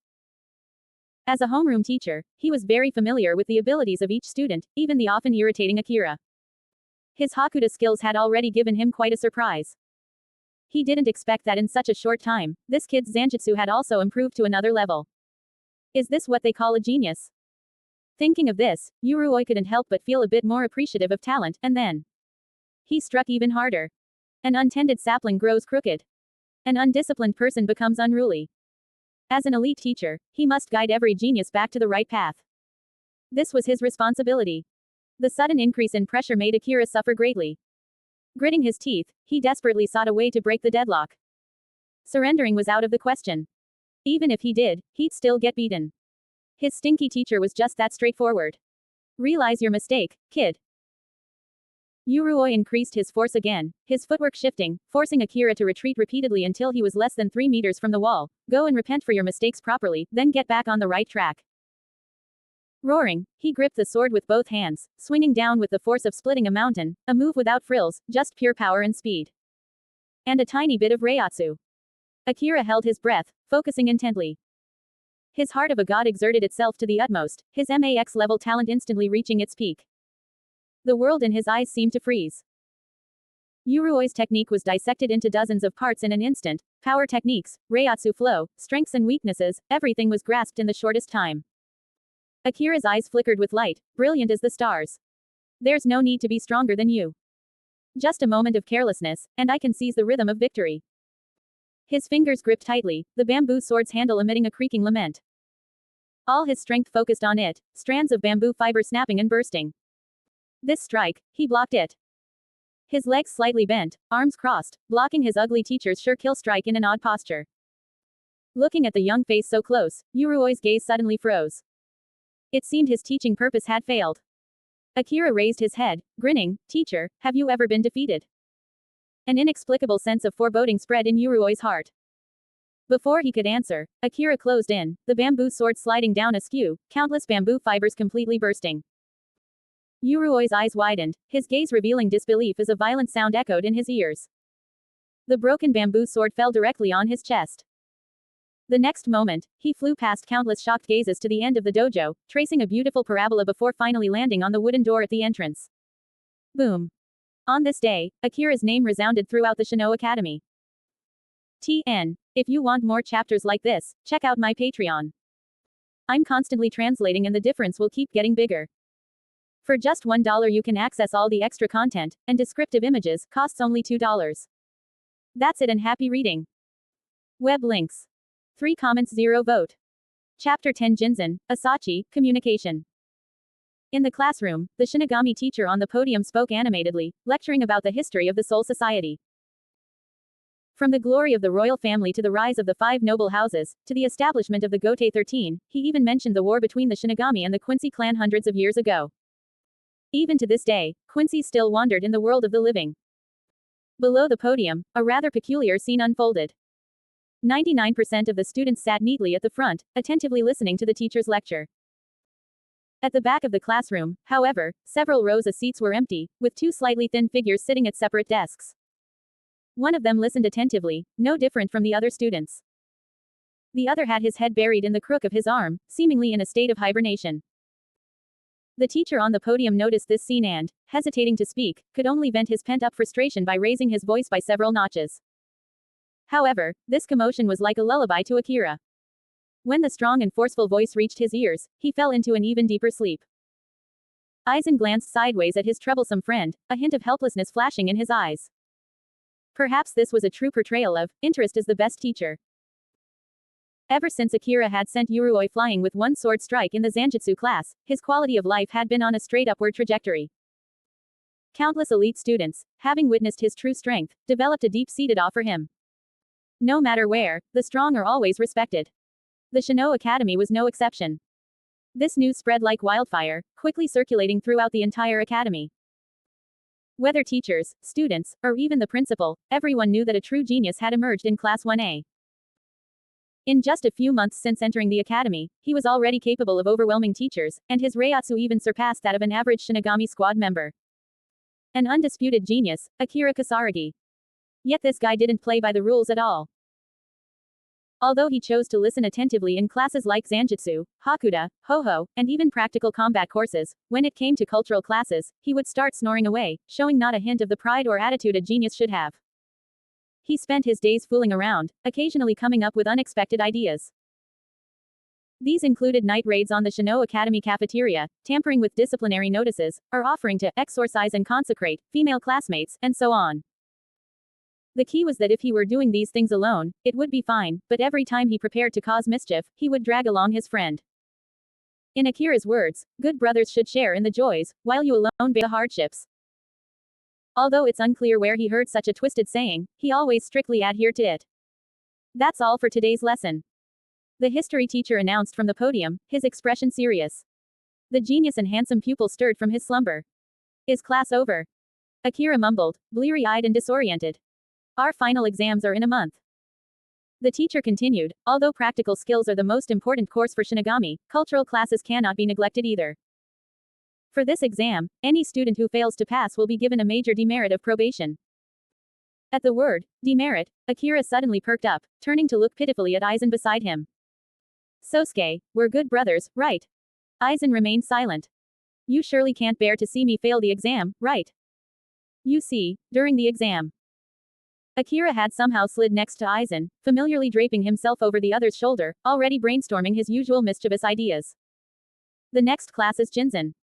As a homeroom teacher, he was very familiar with the abilities of each student, even the often irritating Akira. His Hakuda skills had already given him quite a surprise. He didn't expect that in such a short time, this kid's Zanjutsu had also improved to another level. Is this what they call a genius? Thinking of this, Yhwach couldn't help but feel a bit more appreciative of talent, and then he struck even harder. An untended sapling grows crooked. An undisciplined person becomes unruly. As an elite teacher, he must guide every genius back to the right path. This was his responsibility. The sudden increase in pressure made Akira suffer greatly. Gritting his teeth, he desperately sought a way to break the deadlock. Surrendering was out of the question. Even if he did, he'd still get beaten. His stinky teacher was just that straightforward. Realize your mistake, kid. Yhwach increased his force again, his footwork shifting, forcing Akira to retreat repeatedly until he was less than 3 meters from the wall. Go and repent for your mistakes properly, then get back on the right track. Roaring, he gripped the sword with both hands, swinging down with the force of splitting a mountain, a move without frills, just pure power and speed. And a tiny bit of Reiatsu. Akira held his breath, focusing intently. His heart of a god exerted itself to the utmost, his max-level talent instantly reaching its peak. The world in his eyes seemed to freeze. Yhwach's technique was dissected into dozens of parts in an instant, power techniques, Reiatsu flow, strengths and weaknesses, everything was grasped in the shortest time. Akira's eyes flickered with light, brilliant as the stars. There's no need to be stronger than you. Just a moment of carelessness, and I can seize the rhythm of victory. His fingers gripped tightly, the bamboo sword's handle emitting a creaking lament. All his strength focused on it, strands of bamboo fiber snapping and bursting. This strike, he blocked it. His legs slightly bent, arms crossed, blocking his ugly teacher's sure kill strike in an odd posture. Looking at the young face so close, Yhwach's gaze suddenly froze. It seemed his teaching purpose had failed. Akira raised his head, grinning. Teacher, have you ever been defeated? An inexplicable sense of foreboding spread in Yhwach's heart. Before he could answer, Akira closed in, the bamboo sword sliding down askew, countless bamboo fibers completely bursting. Yhwach's eyes widened, his gaze revealing disbelief as a violent sound echoed in his ears. The broken bamboo sword fell directly on his chest. The next moment, he flew past countless shocked gazes to the end of the dojo, tracing a beautiful parabola before finally landing on the wooden door at the entrance. Boom. On this day, Akira's name resounded throughout the Shino Academy. TN. If you want more chapters like this, check out my Patreon. I'm constantly translating and the difference will keep getting bigger. For just $1 you can access all the extra content, and descriptive images, costs only $2. That's it and happy reading. Web links. 3 comments 0 vote. Chapter 10 Jinzen, Asachi, Communication. In the classroom, the Shinigami teacher on the podium spoke animatedly, lecturing about the history of the Soul Society. From the glory of the royal family to the rise of the 5 noble houses, to the establishment of the Gotei 13, he even mentioned the war between the Shinigami and the Quincy clan hundreds of years ago. Even to this day, Quincy still wandered in the world of the living. Below the podium, a rather peculiar scene unfolded. 99% of the students sat neatly at the front, attentively listening to the teacher's lecture. At the back of the classroom, however, several rows of seats were empty, with 2 slightly thin figures sitting at separate desks. One of them listened attentively, no different from the other students. The other had his head buried in the crook of his arm, seemingly in a state of hibernation. The teacher on the podium noticed this scene and, hesitating to speak, could only vent his pent-up frustration by raising his voice by several notches. However, this commotion was like a lullaby to Akira. When the strong and forceful voice reached his ears, he fell into an even deeper sleep. Aizen glanced sideways at his troublesome friend, a hint of helplessness flashing in his eyes. Perhaps this was a true portrayal of, interest is the best teacher. Ever since Akira had sent Yuroi flying with one sword strike in the Zanjutsu class, his quality of life had been on a straight upward trajectory. Countless elite students, having witnessed his true strength, developed a deep-seated awe for him. No matter where, the strong are always respected. The Shino Academy was no exception. This news spread like wildfire, quickly circulating throughout the entire academy. Whether teachers, students, or even the principal, everyone knew that a true genius had emerged in Class 1A. In just a few months since entering the academy, he was already capable of overwhelming teachers, and his Reiatsu even surpassed that of an average Shinigami squad member. An undisputed genius, Akira Kisaragi. Yet this guy didn't play by the rules at all. Although he chose to listen attentively in classes like Zanjutsu, Hakuda, Ho-Ho, and even practical combat courses, when it came to cultural classes, he would start snoring away, showing not a hint of the pride or attitude a genius should have. He spent his days fooling around, occasionally coming up with unexpected ideas. These included night raids on the Shino Academy cafeteria, tampering with disciplinary notices, or offering to exorcise and consecrate female classmates, and so on. The key was that if he were doing these things alone, it would be fine, but every time he prepared to cause mischief, he would drag along his friend. In Akira's words, good brothers should share in the joys, while you alone bear the hardships. Although it's unclear where he heard such a twisted saying, he always strictly adhered to it. That's all for today's lesson. The history teacher announced from the podium, his expression serious. The genius and handsome pupil stirred from his slumber. Is class over? Akira mumbled, bleary-eyed and disoriented. Our final exams are in a month. The teacher continued, although practical skills are the most important course for Shinigami, cultural classes cannot be neglected either. For this exam, any student who fails to pass will be given a major demerit of probation. At the word, demerit, Akira suddenly perked up, turning to look pitifully at Aizen beside him. Sosuke, we're good brothers, right? Aizen remained silent. You surely can't bear to see me fail the exam, right? You see, during the exam, Akira had somehow slid next to Aizen, familiarly draping himself over the other's shoulder, already brainstorming his usual mischievous ideas. The next class is Jinzen.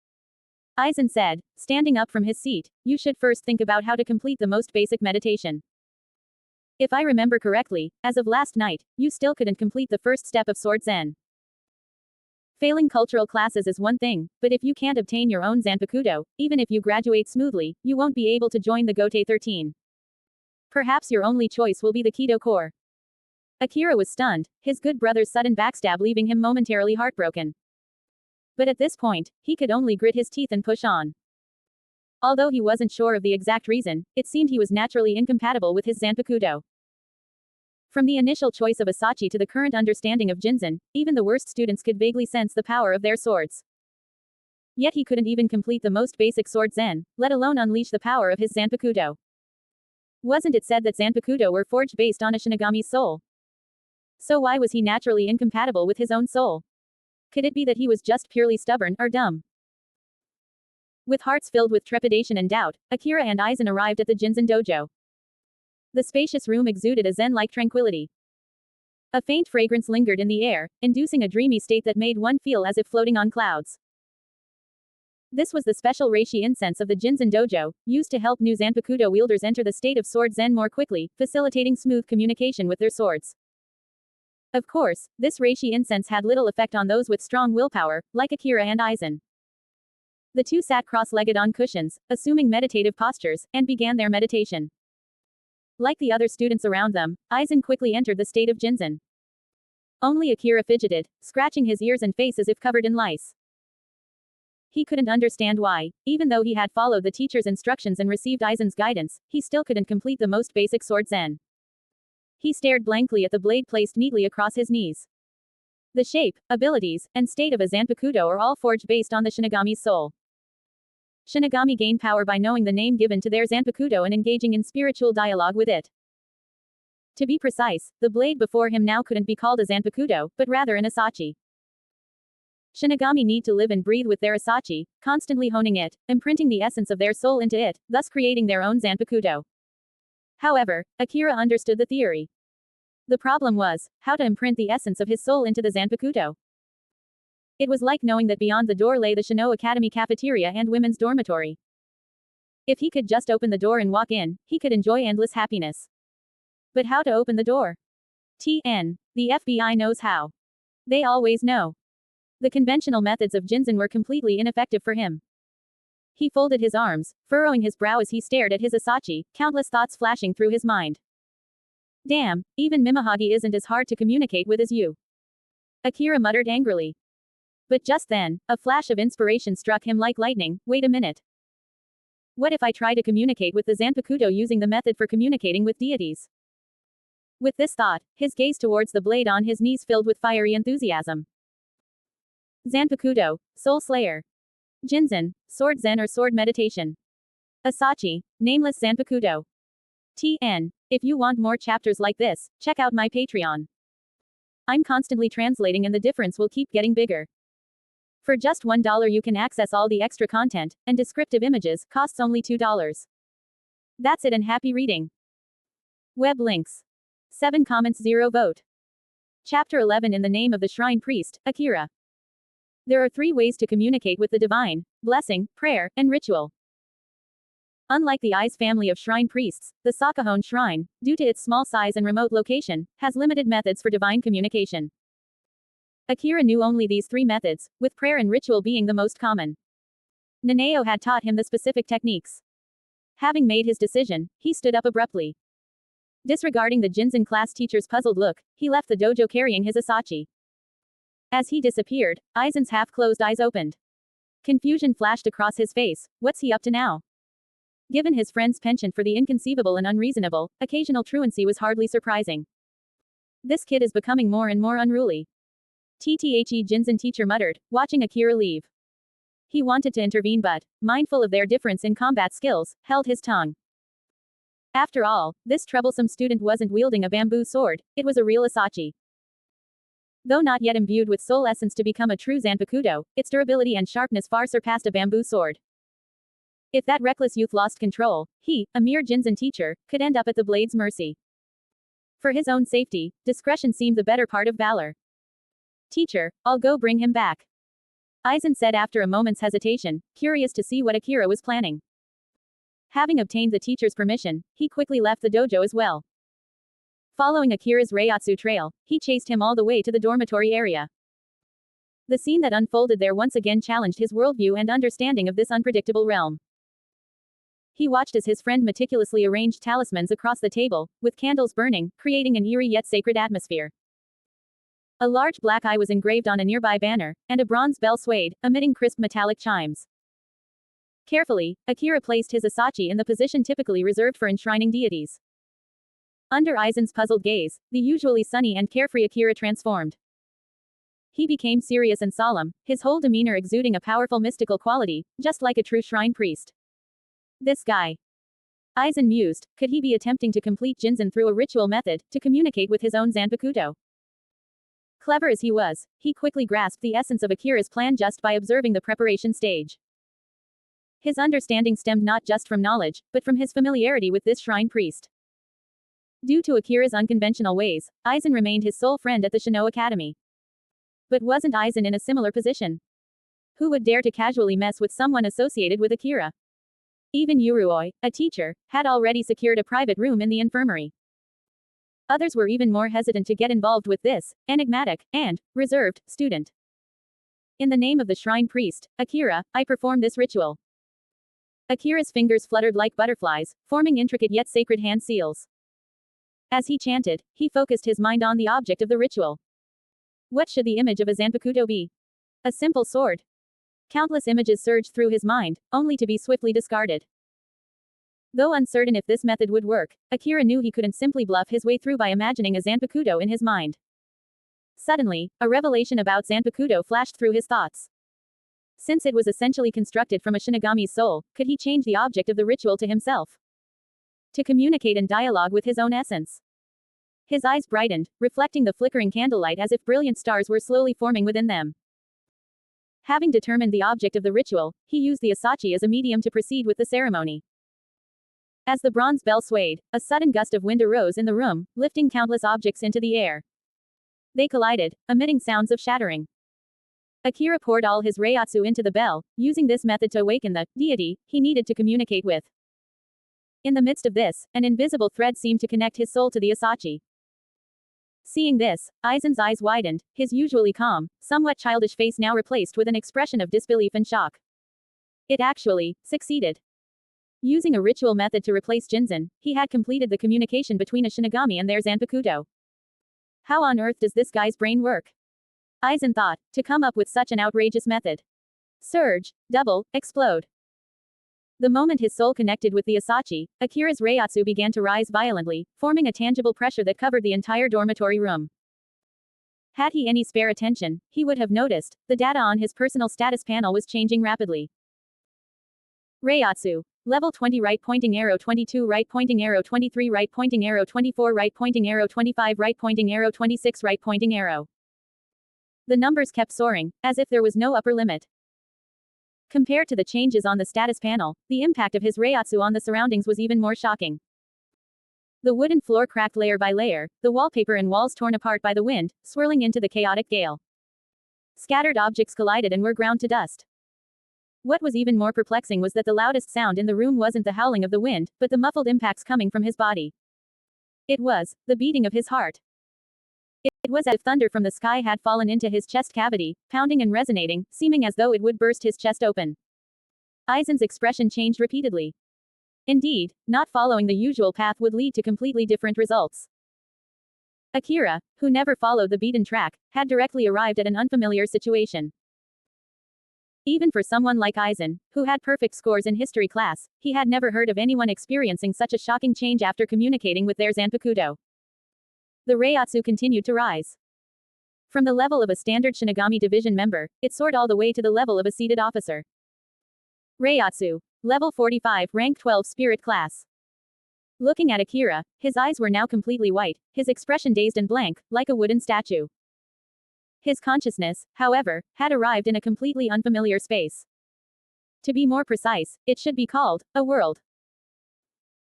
Aizen said, standing up from his seat, you should first think about how to complete the most basic meditation. If I remember correctly, as of last night, you still couldn't complete the first step of Sword Zen. Failing cultural classes is one thing, but if you can't obtain your own Zanpakuto, even if you graduate smoothly, you won't be able to join the Gotei 13. Perhaps your only choice will be the Kido Corps. Akira was stunned, his good brother's sudden backstab leaving him momentarily heartbroken. But at this point, he could only grit his teeth and push on. Although he wasn't sure of the exact reason, it seemed he was naturally incompatible with his Zanpakuto. From the initial choice of Asachi to the current understanding of Jinzen, even the worst students could vaguely sense the power of their swords. Yet he couldn't even complete the most basic sword Zen, let alone unleash the power of his Zanpakuto. Wasn't it said that Zanpakuto were forged based on a Shinigami's soul? So why was he naturally incompatible with his own soul? Could it be that he was just purely stubborn or dumb? With hearts filled with trepidation and doubt, Akira and Aizen arrived at the Jinzen dojo. The spacious room exuded a zen-like tranquility. A faint fragrance lingered in the air, inducing a dreamy state that made one feel as if floating on clouds. This was the special reishi incense of the Jinzen dojo, used to help new Zanpakuto wielders enter the state of sword zen more quickly, facilitating smooth communication with their swords. Of course, this reishi incense had little effect on those with strong willpower, like Akira and Aizen. The two sat cross-legged on cushions, assuming meditative postures, and began their meditation. Like the other students around them, Aizen quickly entered the state of Jinzen. Only Akira fidgeted, scratching his ears and face as if covered in lice. He couldn't understand why, even though he had followed the teacher's instructions and received Aizen's guidance, he still couldn't complete the most basic sword zen. He stared blankly at the blade placed neatly across his knees. The shape, abilities, and state of a Zanpakuto are all forged based on the Shinigami's soul. Shinigami gain power by knowing the name given to their Zanpakuto and engaging in spiritual dialogue with it. To be precise, the blade before him now couldn't be called a Zanpakuto, but rather an Asachi. Shinigami need to live and breathe with their Asachi, constantly honing it, imprinting the essence of their soul into it, thus creating their own Zanpakuto. However, Akira understood the theory. The problem was, how to imprint the essence of his soul into the Zanpakuto. It was like knowing that beyond the door lay the Shino Academy cafeteria and women's dormitory. If he could just open the door and walk in, he could enjoy endless happiness. But how to open the door? The FBI knows how. They always know. The conventional methods of Jinzen were completely ineffective for him. He folded his arms, furrowing his brow as he stared at his Asachi, countless thoughts flashing through his mind. Damn, even Mimihagi isn't as hard to communicate with as you. Akira muttered angrily. But just then, a flash of inspiration struck him like lightning. Wait a minute. What if I try to communicate with the Zanpakuto using the method for communicating with deities? With this thought, his gaze towards the blade on his knees filled with fiery enthusiasm. Zanpakuto, Soul Slayer. Jinzen, Sword Zen or Sword Meditation. Asachi, Nameless Zanpakuto. If you want more chapters like this, check out my Patreon. I'm constantly translating and the difference will keep getting bigger. For just $1 you can access all the extra content, and descriptive images, costs only $2. That's it and happy reading. Web links. 7 comments 0 vote. Chapter 11 In the Name of the Shrine Priest, Akira. There are 3 ways to communicate with the divine: blessing, prayer, and ritual. Unlike the Ai's family of shrine priests, the Sakahone Shrine, due to its small size and remote location, has limited methods for divine communication. Akira knew only these 3 methods, with prayer and ritual being the most common. Nanao had taught him the specific techniques. Having made his decision, he stood up abruptly. Disregarding the Jinzen class teacher's puzzled look, he left the dojo carrying his Asachi. As he disappeared, Aizen's half-closed eyes opened. Confusion flashed across his face. What's he up to now? Given his friend's penchant for the inconceivable and unreasonable, occasional truancy was hardly surprising. This kid is becoming more and more unruly. TTHE Jinzen teacher muttered, watching Akira leave. He wanted to intervene but, mindful of their difference in combat skills, held his tongue. After all, this troublesome student wasn't wielding a bamboo sword, it was a real Asachi. Though not yet imbued with soul essence to become a true Zanpakuto, its durability and sharpness far surpassed a bamboo sword. If that reckless youth lost control, he, a mere Jinzen teacher, could end up at the blade's mercy. For his own safety, discretion seemed the better part of valor. Teacher, I'll go bring him back. Aizen said after a moment's hesitation, curious to see what Akira was planning. Having obtained the teacher's permission, he quickly left the dojo as well. Following Akira's Reiatsu trail, he chased him all the way to the dormitory area. The scene that unfolded there once again challenged his worldview and understanding of this unpredictable realm. He watched as his friend meticulously arranged talismans across the table, with candles burning, creating an eerie yet sacred atmosphere. A large black eye was engraved on a nearby banner, and a bronze bell swayed, emitting crisp metallic chimes. Carefully, Akira placed his Asachi in the position typically reserved for enshrining deities. Under Aizen's puzzled gaze, the usually sunny and carefree Akira transformed. He became serious and solemn, his whole demeanor exuding a powerful mystical quality, just like a true shrine priest. This guy. Aizen mused, could he be attempting to complete Jinzen through a ritual method, to communicate with his own Zanpakuto? Clever as he was, he quickly grasped the essence of Akira's plan just by observing the preparation stage. His understanding stemmed not just from knowledge, but from his familiarity with this shrine priest. Due to Akira's unconventional ways, Aizen remained his sole friend at the Shino Academy. But wasn't Aizen in a similar position? Who would dare to casually mess with someone associated with Akira? Even Yurui, a teacher, had already secured a private room in the infirmary. Others were even more hesitant to get involved with this enigmatic and reserved student. In the name of the shrine priest, Akira, I perform this ritual. Akira's fingers fluttered like butterflies, forming intricate yet sacred hand seals. As he chanted, he focused his mind on the object of the ritual. What should the image of a Zanpakuto be? A simple sword? Countless images surged through his mind, only to be swiftly discarded. Though uncertain if this method would work, Akira knew he couldn't simply bluff his way through by imagining a Zanpakuto in his mind. Suddenly, a revelation about Zanpakuto flashed through his thoughts. Since it was essentially constructed from a Shinigami's soul, could he change the object of the ritual to himself? To communicate and dialogue with his own essence. His eyes brightened, reflecting the flickering candlelight as if brilliant stars were slowly forming within them. Having determined the object of the ritual, he used the Asachi as a medium to proceed with the ceremony. As the bronze bell swayed, a sudden gust of wind arose in the room, lifting countless objects into the air. They collided, emitting sounds of shattering. Akira poured all his reiatsu into the bell, using this method to awaken the deity he needed to communicate with. In the midst of this, an invisible thread seemed to connect his soul to the Asachi. Seeing this, Aizen's eyes widened, his usually calm, somewhat childish face now replaced with an expression of disbelief and shock. It actually succeeded. Using a ritual method to replace Jinzen, he had completed the communication between a Shinigami and their Zanpakuto. How on earth does this guy's brain work? Aizen thought, to come up with such an outrageous method. Surge, double, explode. The moment his soul connected with the Asachi, Akira's reiatsu began to rise violently, forming a tangible pressure that covered the entire dormitory room. Had he any spare attention, he would have noticed, the data on his personal status panel was changing rapidly. Reiatsu. Level 20 right pointing arrow 22 right pointing arrow 23 right pointing arrow 24 right pointing arrow 25 right pointing arrow 26 right pointing arrow. The numbers kept soaring, as if there was no upper limit. Compared to the changes on the status panel, the impact of his reiatsu on the surroundings was even more shocking. The wooden floor cracked layer by layer, the wallpaper and walls torn apart by the wind, swirling into the chaotic gale. Scattered objects collided and were ground to dust. What was even more perplexing was that the loudest sound in the room wasn't the howling of the wind, but the muffled impacts coming from his body. It was the beating of his heart. It was as if thunder from the sky had fallen into his chest cavity, pounding and resonating, seeming as though it would burst his chest open. Aizen's expression changed repeatedly. Indeed, not following the usual path would lead to completely different results. Akira, who never followed the beaten track, had directly arrived at an unfamiliar situation. Even for someone like Aizen, who had perfect scores in history class, he had never heard of anyone experiencing such a shocking change after communicating with their Zanpakuto. The reiatsu continued to rise. From the level of a standard Shinigami division member, it soared all the way to the level of a seated officer. Reiatsu. Level 45, rank 12 spirit class. Looking at Akira, his eyes were now completely white, his expression dazed and blank, like a wooden statue. His consciousness, however, had arrived in a completely unfamiliar space. To be more precise, it should be called a world.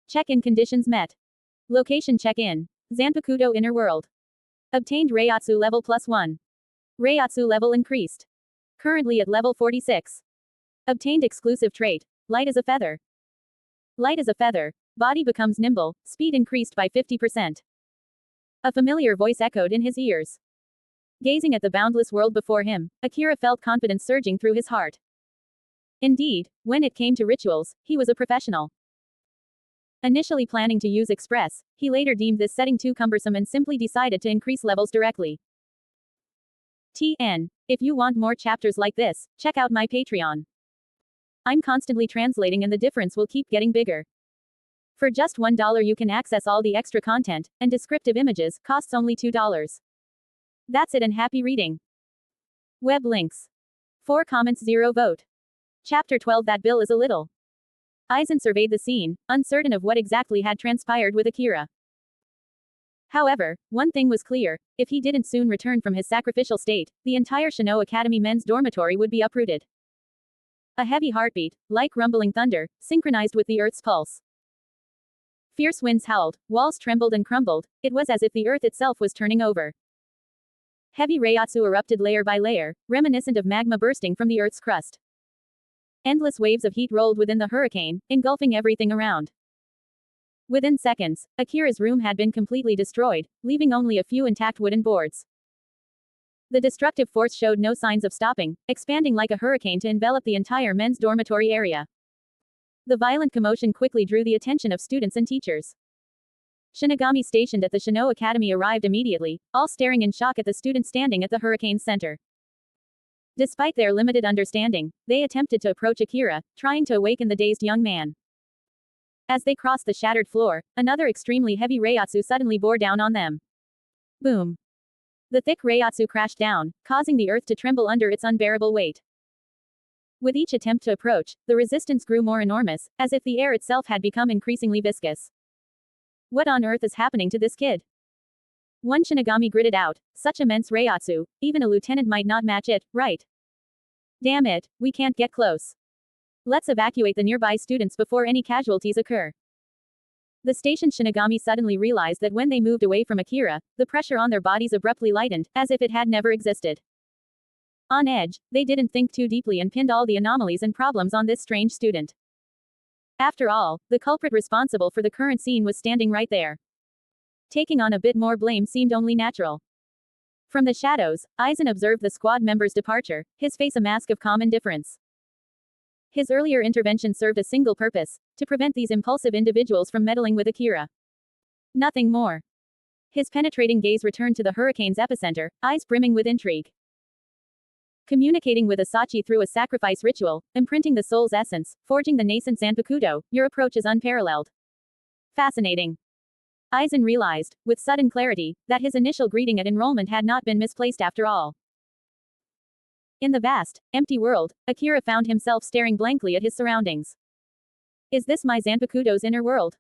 Check-in conditions met. Location check-in. Zanpakuto Inner World. Obtained reiatsu level +1. Reiatsu level increased. Currently at level 46. Obtained exclusive trait. Light as a feather. Light as a feather. Body becomes nimble, speed increased by 50%. A familiar voice echoed in his ears. Gazing at the boundless world before him, Akira felt confidence surging through his heart. Indeed, when it came to rituals, he was a professional. Initially planning to use Express, he later deemed this setting too cumbersome and simply decided to increase levels directly. TN. If you want more chapters like this, check out my Patreon. I'm constantly translating and the difference will keep getting bigger. For just $1 you can access all the extra content, and descriptive images, costs only $2. That's it and happy reading. Web links. 4 comments 0 vote. Chapter 12 That bill is a little. Aizen surveyed the scene, uncertain of what exactly had transpired with Akira. However, one thing was clear, if he didn't soon return from his sacrificial state, the entire Shino Academy men's dormitory would be uprooted. A heavy heartbeat, like rumbling thunder, synchronized with the earth's pulse. Fierce winds howled, walls trembled and crumbled, it was as if the earth itself was turning over. Heavy Reiatsu erupted layer by layer, reminiscent of magma bursting from the earth's crust. Endless waves of heat rolled within the hurricane, engulfing everything around. Within seconds, Akira's room had been completely destroyed, leaving only a few intact wooden boards. The destructive force showed no signs of stopping, expanding like a hurricane to envelop the entire men's dormitory area. The violent commotion quickly drew the attention of students and teachers. Shinigami stationed at the Shino Academy arrived immediately, all staring in shock at the student standing at the hurricane's center. Despite their limited understanding, they attempted to approach Akira, trying to awaken the dazed young man. As they crossed the shattered floor, another extremely heavy Reiatsu suddenly bore down on them. Boom. The thick Reiatsu crashed down, causing the earth to tremble under its unbearable weight. With each attempt to approach, the resistance grew more enormous, as if the air itself had become increasingly viscous. What on earth is happening to this kid? One Shinigami gritted out, such immense Reiatsu, even a lieutenant might not match it, right? Damn it, we can't get close. Let's evacuate the nearby students before any casualties occur. The stationed Shinigami suddenly realized that when they moved away from Akira, the pressure on their bodies abruptly lightened, as if it had never existed. On edge, they didn't think too deeply and pinned all the anomalies and problems on this strange student. After all, the culprit responsible for the current scene was standing right there. Taking on a bit more blame seemed only natural. From the shadows, Aizen observed the squad member's departure, his face a mask of calm indifference. His earlier intervention served a single purpose, to prevent these impulsive individuals from meddling with Akira. Nothing more. His penetrating gaze returned to the hurricane's epicenter, eyes brimming with intrigue. Communicating with Asachi through a sacrifice ritual, imprinting the soul's essence, forging the nascent Zanpakuto, your approach is unparalleled. Fascinating. Aizen realized, with sudden clarity, that his initial greeting at enrollment had not been misplaced after all. In the vast, empty world, Akira found himself staring blankly at his surroundings. Is this my Zanpakuto's inner world?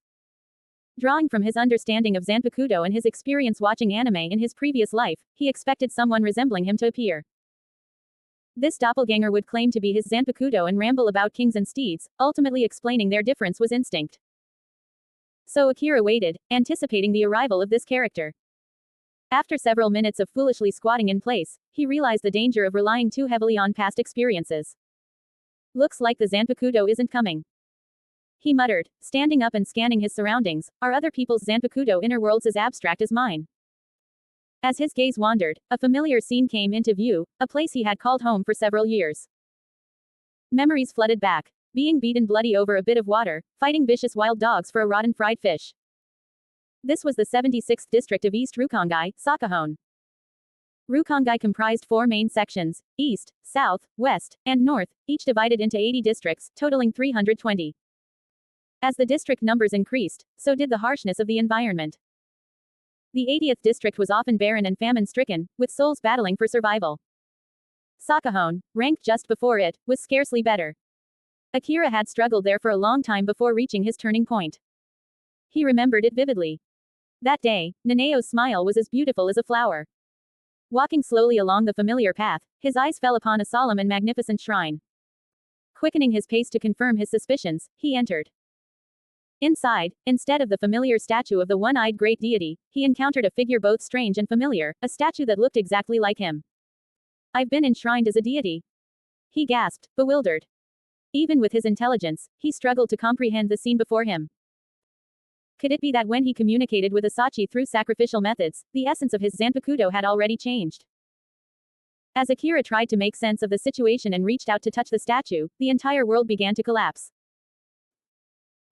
Drawing from his understanding of Zanpakuto and his experience watching anime in his previous life, he expected someone resembling him to appear. This doppelganger would claim to be his Zanpakuto and ramble about kings and steeds, ultimately explaining their difference was instinct. So Akira waited, anticipating the arrival of this character. After several minutes of foolishly squatting in place, he realized the danger of relying too heavily on past experiences. Looks like the Zanpakuto isn't coming. He muttered, standing up and scanning his surroundings, are other people's Zanpakuto inner worlds as abstract as mine? As his gaze wandered, a familiar scene came into view, a place he had called home for several years. Memories flooded back, being beaten bloody over a bit of water, fighting vicious wild dogs for a rotten fried fish. This was the 76th district of East Rukongai, Sakahone. Rukongai comprised 4 main sections, east, south, west, and north, each divided into 80 districts, totaling 320. As the district numbers increased, so did the harshness of the environment. The 80th district was often barren and famine-stricken, with souls battling for survival. Sakahone, ranked just before it, was scarcely better. Akira had struggled there for a long time before reaching his turning point. He remembered it vividly. That day, Neneo's smile was as beautiful as a flower. Walking slowly along the familiar path, his eyes fell upon a solemn and magnificent shrine. Quickening his pace to confirm his suspicions, he entered. Inside, instead of the familiar statue of the one-eyed great deity, he encountered a figure both strange and familiar, a statue that looked exactly like him. I've been enshrined as a deity. He gasped, bewildered. Even with his intelligence, he struggled to comprehend the scene before him. Could it be that when he communicated with Asachi through sacrificial methods, the essence of his Zanpakuto had already changed? As Akira tried to make sense of the situation and reached out to touch the statue, the entire world began to collapse.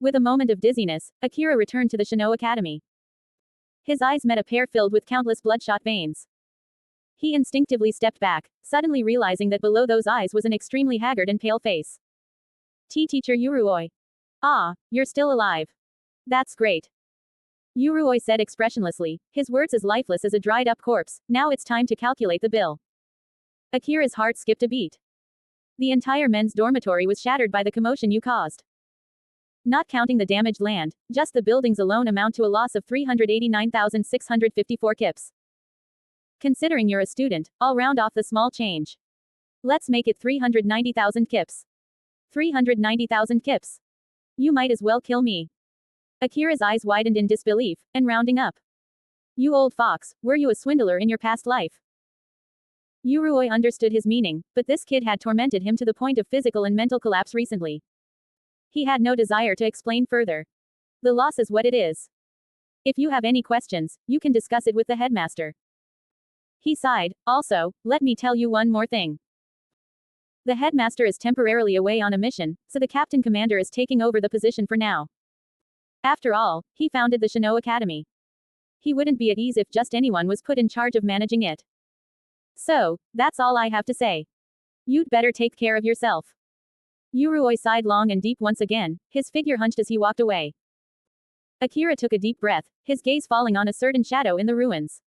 With a moment of dizziness, Akira returned to the Shino Academy. His eyes met a pair filled with countless bloodshot veins. He instinctively stepped back, suddenly realizing that below those eyes was an extremely haggard and pale face. Teacher Yuroi. Ah, you're still alive. That's great. Yuroi said expressionlessly, his words as lifeless as a dried-up corpse. Now it's time to calculate the bill. Akira's heart skipped a beat. The entire men's dormitory was shattered by the commotion you caused. Not counting the damaged land, just the buildings alone amount to a loss of 389,654 kips. Considering you're a student, I'll round off the small change. Let's make it 390,000 kips. 390,000 kips. You might as well kill me. Akira's eyes widened in disbelief, and rounding up. You old fox, were you a swindler in your past life? Yurui understood his meaning, but this kid had tormented him to the point of physical and mental collapse recently. He had no desire to explain further. The loss is what it is. If you have any questions, you can discuss it with the headmaster. He sighed. Also, let me tell you one more thing. The headmaster is temporarily away on a mission, so the captain commander is taking over the position for now. After all, he founded the Shino Academy. He wouldn't be at ease if just anyone was put in charge of managing it. So, that's all I have to say. You'd better take care of yourself. Yurui sighed long and deep once again, his figure hunched as he walked away. Akira took a deep breath, his gaze falling on a certain shadow in the ruins.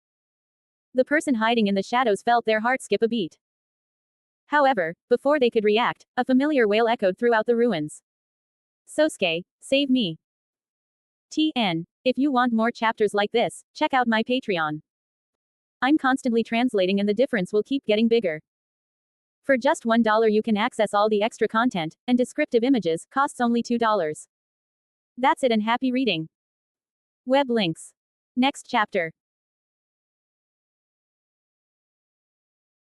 The person hiding in the shadows felt their heart skip a beat. However, before they could react, a familiar wail echoed throughout the ruins. Sosuke, save me. TN. If you want more chapters like this, check out my Patreon. I'm constantly translating and the difference will keep getting bigger. For just $1 you can access all the extra content, and descriptive images, costs only $2. That's it and happy reading. Web links. Next chapter.